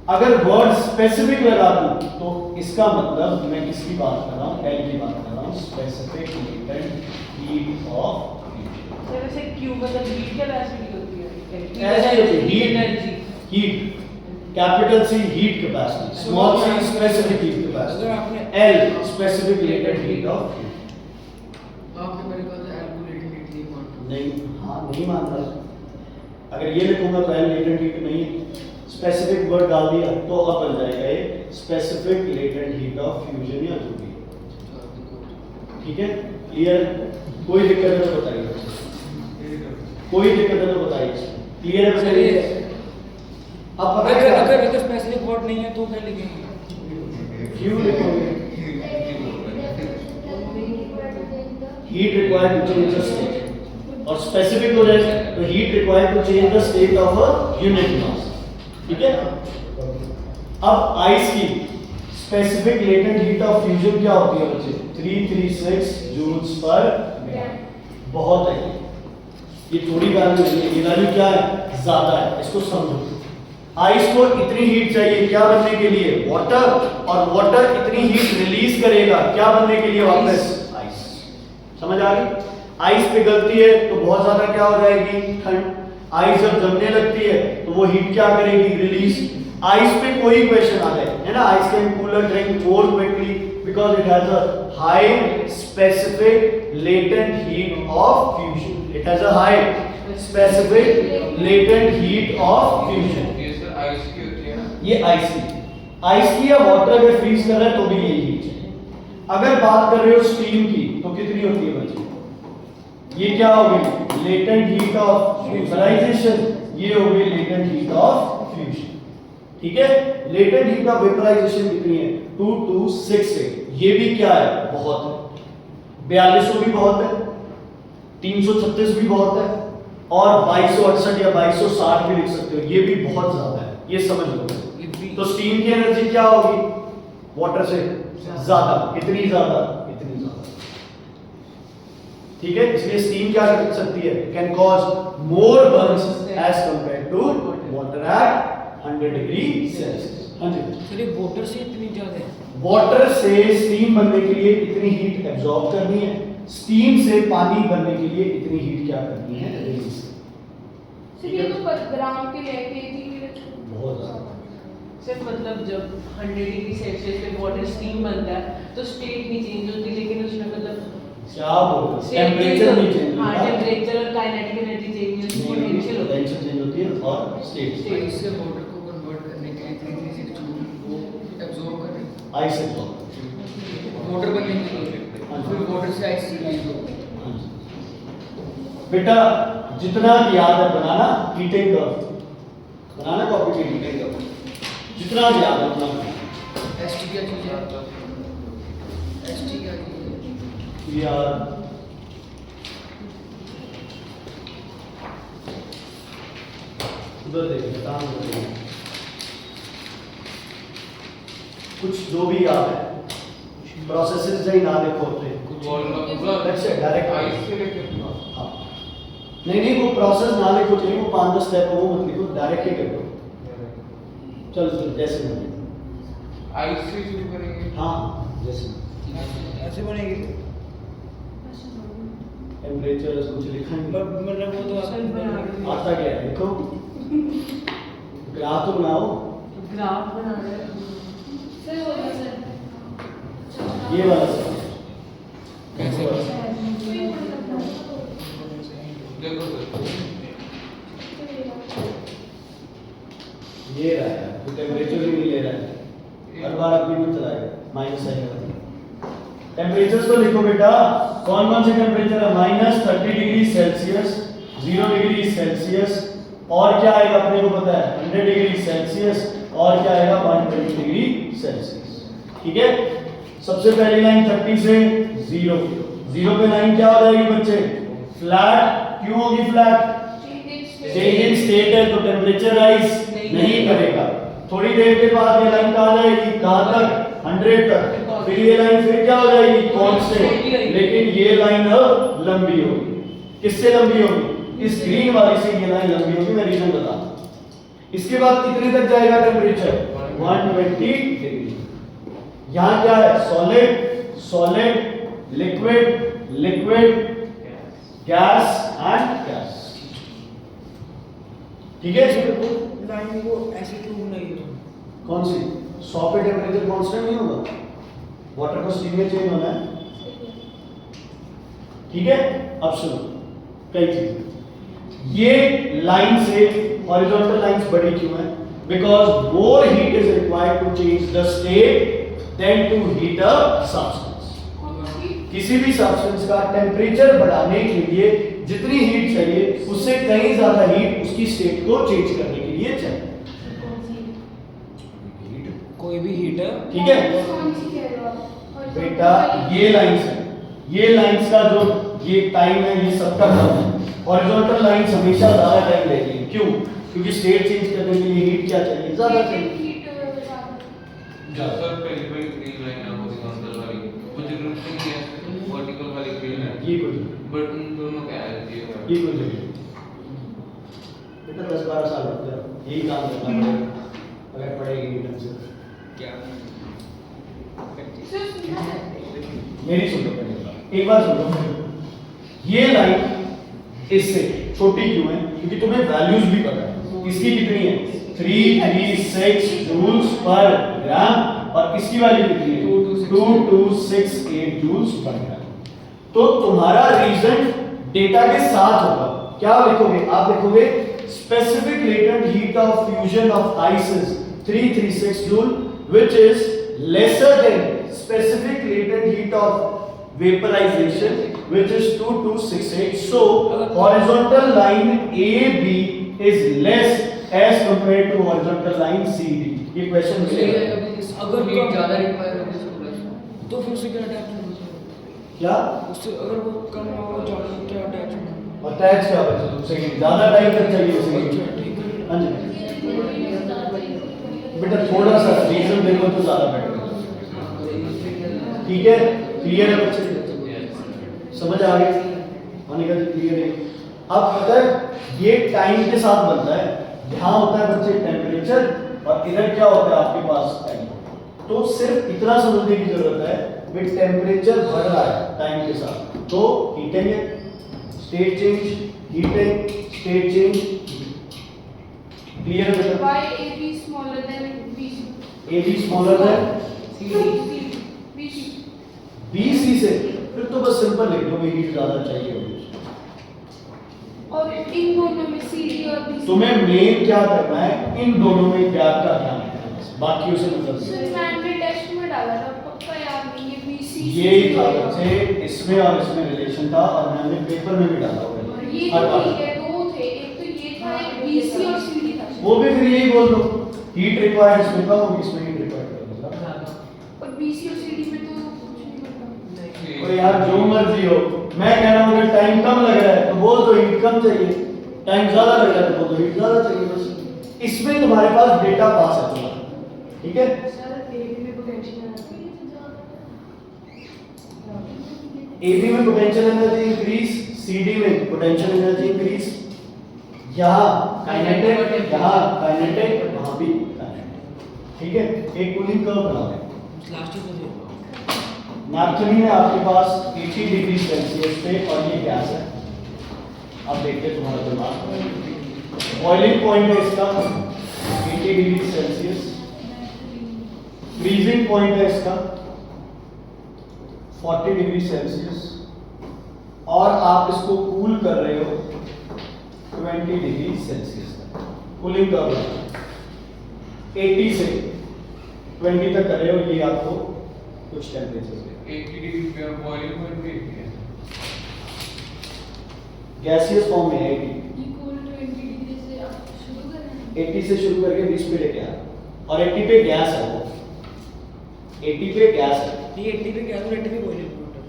अगर वर्ड स्पेसिफिक लगा दूं तो इसका मतलब मैं किसकी बात कर रहा हूं? एल की बात कर रहा हूं, specific latent heat of fusion. Sir वैसे क्यू मतलब हीट कैपेसिटी होती है, ऐसे होती है, heat energy, heat, capital C heat capacity, small C specific heat capacity, L specific latent heat of fusion. आपने मेरे कहा था एल्कुलेटेड हीट नहीं मानता। नहीं, हाँ नहीं मान रहा। अगर ये लिखूंगा तो एल लेटेंट हीट नहीं है, स्पेसिफिक वर्ड डाल दिया तो अब बन जाएगा ये specific latent heat of fusion या जो भी। ठीक है, क्लियर? कोई दिक्कत है तो बताइए, कोई दिक्कत है तो बताइए। क्लियर है? बताइए। अब पता है अगर स्पेसिफिक वर्ड नहीं है तो क्या लिखेंगे? क्यों लिखोगे? Heat required to change the state, और स्पेसिफिक हो जाए तो heat required to change the state of a unit mass. ठीक है, अब आइस की specific latent heat of fusion क्या होती है बच्चे? 336 जूल्स पर ग्राम। बहुत है, ये थोड़ी वैल्यू नहीं है, ये वैल्यू क्या है? ज्यादा है, इसको समझो। आइस को इतनी हीट चाहिए क्या बनने के लिए? वाटर, और वाटर इतनी हीट रिलीज करेगा क्या बनने के लिए? वापस आइस। समझ आ गई? आइस पिघलती है तो बहुत ज्यादा क्या हो जाएगी? ठंड। आइस जब जमने लगती है तो वो हीट क्या करेगी? रिलीज। आइस पे कोई क्वेश्चन आ जाए, है ना, ice can cooler drink more quickly because it has a high specific latent heat of fusion. It has a high specific latent heat of fusion. ये सर आइस की होती है ना? ये आइस की या वाटर अगर फ्रीज कर रहा है तो भी यही हीट चाहिए। अगर बात कर रहे हो स्टीम की तो कितनी होती है बच्चे? ये क्या हो गई? लेटेंट हीट ऑफ वेपराइजेशन, ये हो गई लेटेंट हीट ऑफ फ्यूजन। ठीक है, लेटेंट हीट ऑफ वेपराइजेशन कितनी है? 2268। ये भी क्या है? बहुत है। 4200 भी बहुत है, 336 भी बहुत है, और 2268 या 2260 भी लिख सकते हो, ये भी बहुत ज्यादा है, ये समझ लो। तो स्टीम की एनर्जी क्या होगी? वाटर से ज्यादा। कितनी ज्यादा? इतनी ज्यादा। ठीक है, इसलिए स्टीम क्या कर सकती है? Can cause more burns as compare to water at 100 degree Celsius. हाँ जी सर, ये वाटर से इतनी ज्यादा है? वाटर से स्टीम बनने के लिए इतनी हीट एब्जॉर्ब करनी है, स्टीम से पानी बनने के लिए इतनी हीट क्या करनी है? रिलीज। सर ये तो ग्राम के लिए केजी के लिए बहुत ज्यादा। सिर्फ मतलब जब 100 डिग्री सेल्सियस पे वाटर स्टीम बनता है तो स्टेट नहीं चेंज होती, लेकिन उसमें मतलब क्या बोल रहे हो? टेम्परेचर नहीं चेंज हाँ, होता, टेम्परेचर और काइनेटिक एनर्जी चेंज होती है, पोटेंशियल होता है। टेंशन चेंज होती है और स्टेट तो इससे वाटर को कन्वर्ट करने के लिए 336 जूल वो एब्जॉर्ब कर रहे हैं। Ice absorb. वाटर बनने के लिए फिर वाटर से आइस रिलीज हो। बेटा जितना याद है बनाना हीटिंग कर्व, बनाना कॉपी की हीटिंग कर्व, जितना याद है उतना बनाना। एसटी क्या चीज है? एसटी क्या चीज है? यार उधर देखिए, काम करिए। कुछ जो भी याद है प्रोसेसेस से ही ना देखो अपने कुछ volume That's it, direct. Ice से लेके हाँ। नहीं वो प्रोसेस ना लिखो, चाहिए वो 5-10 स्टेप वो मत लिखो, डायरेक्ट ही कर दो। चल जैसे बने। आइस से शुरू करेंगे। हाँ जैसे ऐसे बनेगी? टेम्परेचर कुछ लिखा नहीं, मतलब वो तो आता क्या है देखो। ग्राफ तो बनाओ। ग्राफ बना रहे हैं। सर हो गया सर। ये वाला सर कैसे देखो सर, ये रहा है, तो टेम्परेचर भी नहीं ले रहा है, हर बार अपनी में चलाएगा, माइनस आएगा। टेम्परेचर्स तो लिखो बेटा, कौन कौन से टेम्परेचर है? -30 डिग्री सेल्सियस, 0 डिग्री सेल्सियस, और क्या आएगा अपने को पता है 100 डिग्री सेल्सियस, और क्या आएगा 120 डिग्री सेल्सियस। ठीक है, सबसे पहली लाइन 30 से 0 पे लाइन क्या हो जाएगी बच्चे? फ्लैट। क्यों होगी फ्लैट? चेंज इन स्टेट है तो टेम्परेचर राइज नहीं करेगा। थोड़ी देर के बाद ये लाइन कहाँ जाएगी? कहाँ तक? 100 तक। फिर ये लाइन फिर क्या हो जाएगी? कांस्टेंट। लेकिन ये लाइन अब लंबी होगी। किससे लंबी होगी? इस ग्रीन वाली से ये लाइन लंबी होगी, मैं रीजन बता। इसके बाद कितने तक जाएगा टेम्परेचर? 120 डिग्री। यहाँ क्या है? Solid, solid, liquid, liquid, gas and gas. ठीक है, लाइन वो ऐसे क्यों बनाई है? कौन सी? 100 पे टेम्परेचर कांस्टेंट नहीं होगा, वाटर को स्टीम में चेंज होना है। ठीक है, अब सुनो कई चीजें। ये लाइन से हॉरिजॉन्टल लाइंस बड़ी क्यों है? Because more heat is required to change the state than to heat a substance. किसी भी सब्सटेंस का टेम्परेचर बढ़ाने के लिए जितनी हीट चाहिए उससे कहीं ज्यादा हीट उसकी स्टेट को चेंज करने के लिए चाहिए। कोई भी हीट है। ठीक है कौन सी कह रहे हो आप? बेटा, ये लाइंस है, ये लाइंस का जो ये टाइम है ये सबका कम है। हॉरिजॉन्टल लाइंस हमेशा ज्यादा टाइम लेती हैं। क्यों? क्योंकि स्टेट चेंज करने के लिए हीट क्या चाहिए? ज्यादा चाहिए। जो सर पहली वाली ग्रीन लाइन है हॉरिजॉन्टल वाली, वो जो ग्रुप नहीं है वर्टिकल वाली ग्रीन है, ये कुछ बट उन दोनों क्या है ये कुछ बेटा 10-12 साल लग जाए यही काम करना पड़ेगा अगर पढ़ेगी ढंग से। क्या? सर सुनना है। मेरी सुनो पहले, एक बार सुनो। ये लाइन इससे छोटी क्यों है? क्योंकि तुम्हें वैल्यूज भी पता है। इसकी कितनी है? 336 जूल्स पर ग्राम, और इसकी वैल्यू कितनी है? 2268 जूल्स पर ग्राम। तो तुम्हारा रीजन डेटा के साथ होगा। क्या लिखोगे? आप लिखोगे specific latent heat of fusion of ice is 336 joule which is lesser than specific latent heat of vaporization which is 2268. So horizontal line AB is less as compared to horizontal line CD. ये question मिलेगा। अगर heat ज्यादा require हो तो फिर उससे क्या attachment होगा? क्या उससे अगर वो कम हो ज्यादा क्या अटैचमेंट? अटैच क्या बच्चे तुमसे ज्यादा टाइम तक चाहिए उसे? हाँ जी बेटा, थोड़ा सा रीजन देखो तो ज्यादा बेटर। ठीक है, क्लियर है बच्चे? समझ आ गई? होने का क्लियर है। अब अगर ये टाइम के साथ बनता है, यहाँ होता है बच्चे टेम्परेचर और इधर क्या होता है आपके पास टाइम। तो सिर्फ इतना समझने की जरूरत है कि टेम्परेचर बढ़ रहा है टाइम के साथ तो हीटिंग है, state change, heating, state change. Clear है बेटा? Why AB smaller than BC? AB smaller है BC. BC से, फिर तो बस सिंपल लिख दो हीट ज्यादा चाहिए होगी। और इन दोनों में CD और BC. तुम्हें मेन क्या करना है? इन दोनों में गैप का ध्यान रखना है, बाकी उसे मतलब सर मैंने टेस्ट में डाला था, पक्का याद नहीं है BC. यही था बच्चे, इसमें और इसमें रिलेशन था और मैंने पेपर में भी डाला हुआ और है। ये हर तो बार। ठीक है, दो थे, एक तो ये था, एक BC और CD था. वो भी फिर यही बोल दो, हीट रिक्वायर्ड इसमें कम होगी, इसमें हीट रिक्वायर्ड कम होगा। और BC और CD में तो कुछ नहीं पता. और यार जो मर्जी हो, मैं कह रहा हूँ अगर टाइम कम लग रहा है तो बोल दो हीट कम चाहिए, टाइम ज्यादा लग रहा है तो बोल दो हीट ज्यादा चाहिए। बस इसमें तुम्हारे पास डेटा पास है तुम्हारा। ठीक है? सर AB में पोटेंशियल AB में पोटेंशियल एनर्जी इंक्रीज, CD में पोटेंशियल एनर्जी इंक्रीज। यहाँ काइनेटिक, यहाँ काइनेटिक, वहाँ भी काइनेटिक। ठीक है, एक कूलिंग कर्व बना लें। लास्ट में तो नैपथलीन है आपके पास 80 डिग्री सेल्सियस पे और ये गैस है। अब देखते हैं तुम्हारा दिमाग। बॉइलिंग पॉइंट है इसका 80 80 डिग्री सेल्सियस। फ्रीजिंग पॉइंट है इसका 40 डिग्री सेल्सियस, और आप इसको कूल कर रहे हो 20 डिग्री सेल्सियस तक। कूलिंग कर्व 80 से 20 तक कर रहे हो, ये आपको कुछ टेम्परेचर 80 डिग्री पे और बॉइलिंग पॉइंट भी 80 है। गैसियस फॉर्म में है 80। इक्वल टू 20 डिग्री से आप शुरू कर रहे हैं। 80 से शुरू करके 20 पे लेके आए, और 80 पे गैस है वो, 80 पे गैस है। ये 80 पे क्या 80 पे बॉइलिंग पॉइंट है।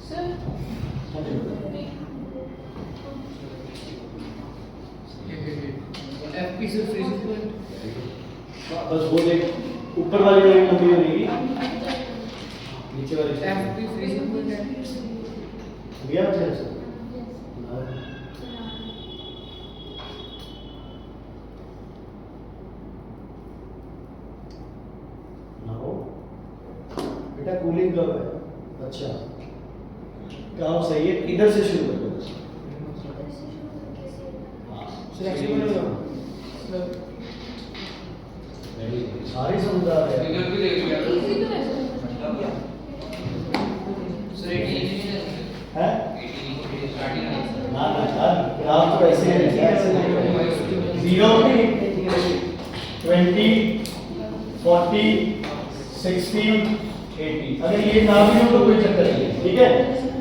सर एफपी से फ्रीजिंग पॉइंट बस वो देख, ऊपर वाली लाइन लंबी बनेगी, नीचे वाली एफपी फ्रीजिंग पॉइंट है। दिया अच्छे से। बेटा कूलिंग कर्व है। अच्छा काम सही है, इधर से शुरू कर दो। सारी समझदार है। इधर भी देख लिया इजी तो है सर। सर 80 है स्टार्टिंग ना ना यार, ग्राफ तो ऐसे है, ऐसे नहीं। 0 20 40 60 80। अगर ये ना भी हो तो कोई चक्कर नहीं है, ठीक है।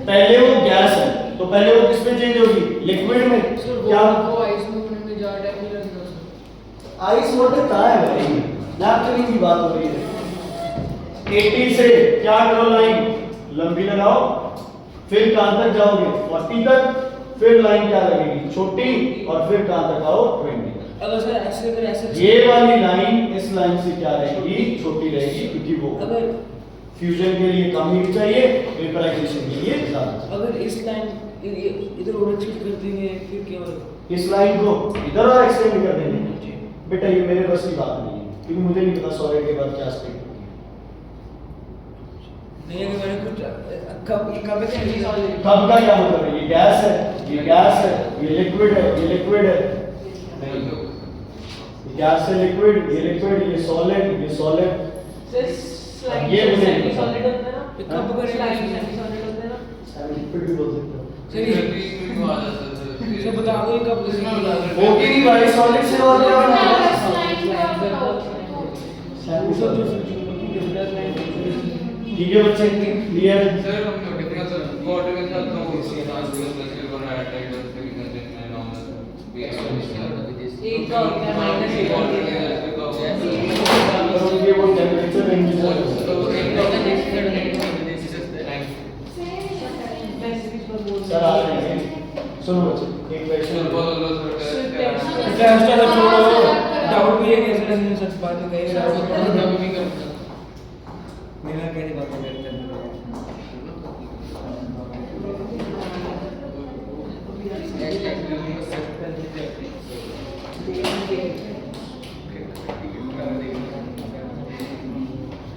पहले वो गैस है तो पहले वो किस में चेंज होगी, लिक्विड में। सर क्या वो आइस में होने में ज्यादा टाइम नहीं लगेगा सर। आइस वाटर कहाँ है भाई, नैपकिन की बात हो रही है। 80 से क्या करो, लाइन लंबी लगाओ, फिर कहां तक जाओगे 40 तक, फिर लाइन क्या लगेगी छोटी, और फिर कहां तक आओ 20 तक। अगर सर ऐसे अगर ऐसे ये वाली लाइन इस लाइन से क्या रहेगी, छोटी रहेगी, क्योंकि वो अगर फ्यूजन के लिए कम हीट चाहिए, वेपराइजेशन के लिए ज्यादा। अगर इस लाइन इधर और एक्सटेंड कर देंगे फिर क्या होगा। इस लाइन को इधर और एक्सटेंड कर देंगे। बेटा ये मेरे बस की बात नहीं है, क्योंकि मुझे नहीं पता सॉलिड के बाद क्या स्टेट होगी। नहीं अगर मैंने कुछ कब एक्सटेंड कब का क्या मतलब है, ये गैस है, ये गैस है, ये लिक्विड है, ये लिक्विड है, गैस से लिक्विड, ये लिक्विड, ये सॉलिड, ये सॉलिड। ये मुझे नहीं पता। सॉलिड होता है ना, कब करेंगे सेमी सॉलिड होता है ना। सर लिक्विड भी बोल सकते हो। सर बता दो ये कब वो भी नहीं भाई, सॉलिड से और क्या बनाएगा। ठीक है बच्चे, क्लियर। सर हम कितना सर क्वार्टर के साथ हम सिल्वर बनाया टाइप से भी करते हैं नॉर्मल एक का होता है माइनस एक क्वार्टर के जैसे का और ये वो टेम्परेचर रेंज है। सर आ रहे हैं, सुनो बच्चे एक क्वेश्चन। टेस्ट अगर छोड़ो डाउट भी है कि ऐसे सच बात है कहीं डाउट नहीं करता मेरा कैसी बात करते हैं।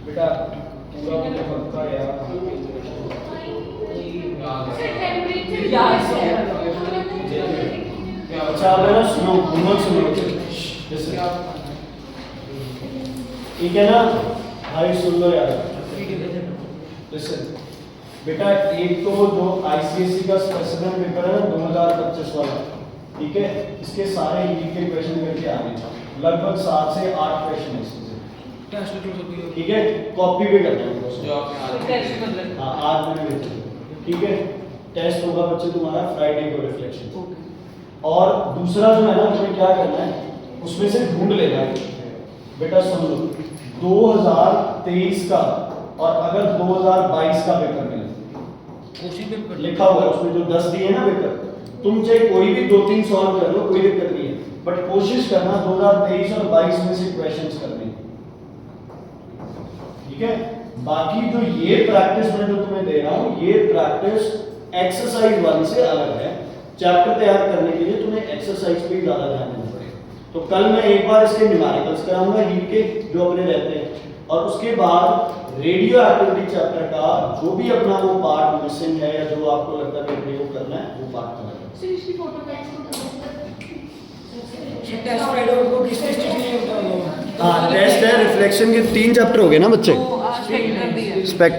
बेटा पूरा मुझे पक्का यार। अच्छा अब है ना, सुनो घूमक सुनो, जैसे ठीक है ना भाई, सुन लो यार। जैसे बेटा एक तो जो आईसीएसई का स्पेसिफिक पेपर है ना 2025 वाला, ठीक है, इसके सारे ईडी के क्वेश्चन करके आ रहे हैं, लगभग 7 से 8 क्वेश्चन है इससे। ठीक है, कॉपी भी करना है जो आपने टेस्ट मतलब हाँ आज मैंने भेजा, ठीक है। टेस्ट होगा बच्चे तुम्हारा फ्राइडे को रिफ्लेक्शन। और दूसरा जो है ना, तुम्हें क्या करना है, उसमें से ढूंढ लेना है। बेटा सुन लो, 2023 का और अगर 2022 का पेपर मिले, उसी पेपर लिखा हुआ है उसमें जो 10 दिए ना पेपर, तुम चाहे कोई भी 2-3 सॉल्व कर लो, कोई दिक्कत नहीं है, बट कोशिश करना 2023 और 22 में से क्वेश्चंस करने, ठीक है। बाकी जो ये प्रैक्टिस मैं जो तुम्हें दे रहा हूं, ये प्रैक्टिस एक्सरसाइज 1 से अलग है। चैप्टर तैयार करने के लिए तुम्हें एक्सरसाइज पे ज्यादा ध्यान देना पड़ेगा। तो कल मैं एक बार इसके न्यूमेरिकल्स कराऊंगा हीट के जो अपने रहते हैं, और उसके बाद रेडियो एक्टिविटी चैप्टर का जो भी अपना वो पार्ट मिसिंग है या जो आपको लगता है कि प्रयोग करना है वो पार्ट कराऊंगा। सर इसकी फोटो कैसे टेस्ट साइड और वो किस टेस्ट में होता है? हाँ टेस्ट है रिफ्लेक्शन के 3 चैप्टर हो गए ना बच्चे तो आज स्पेक्ट्रम भी है स्पेक्ट्रम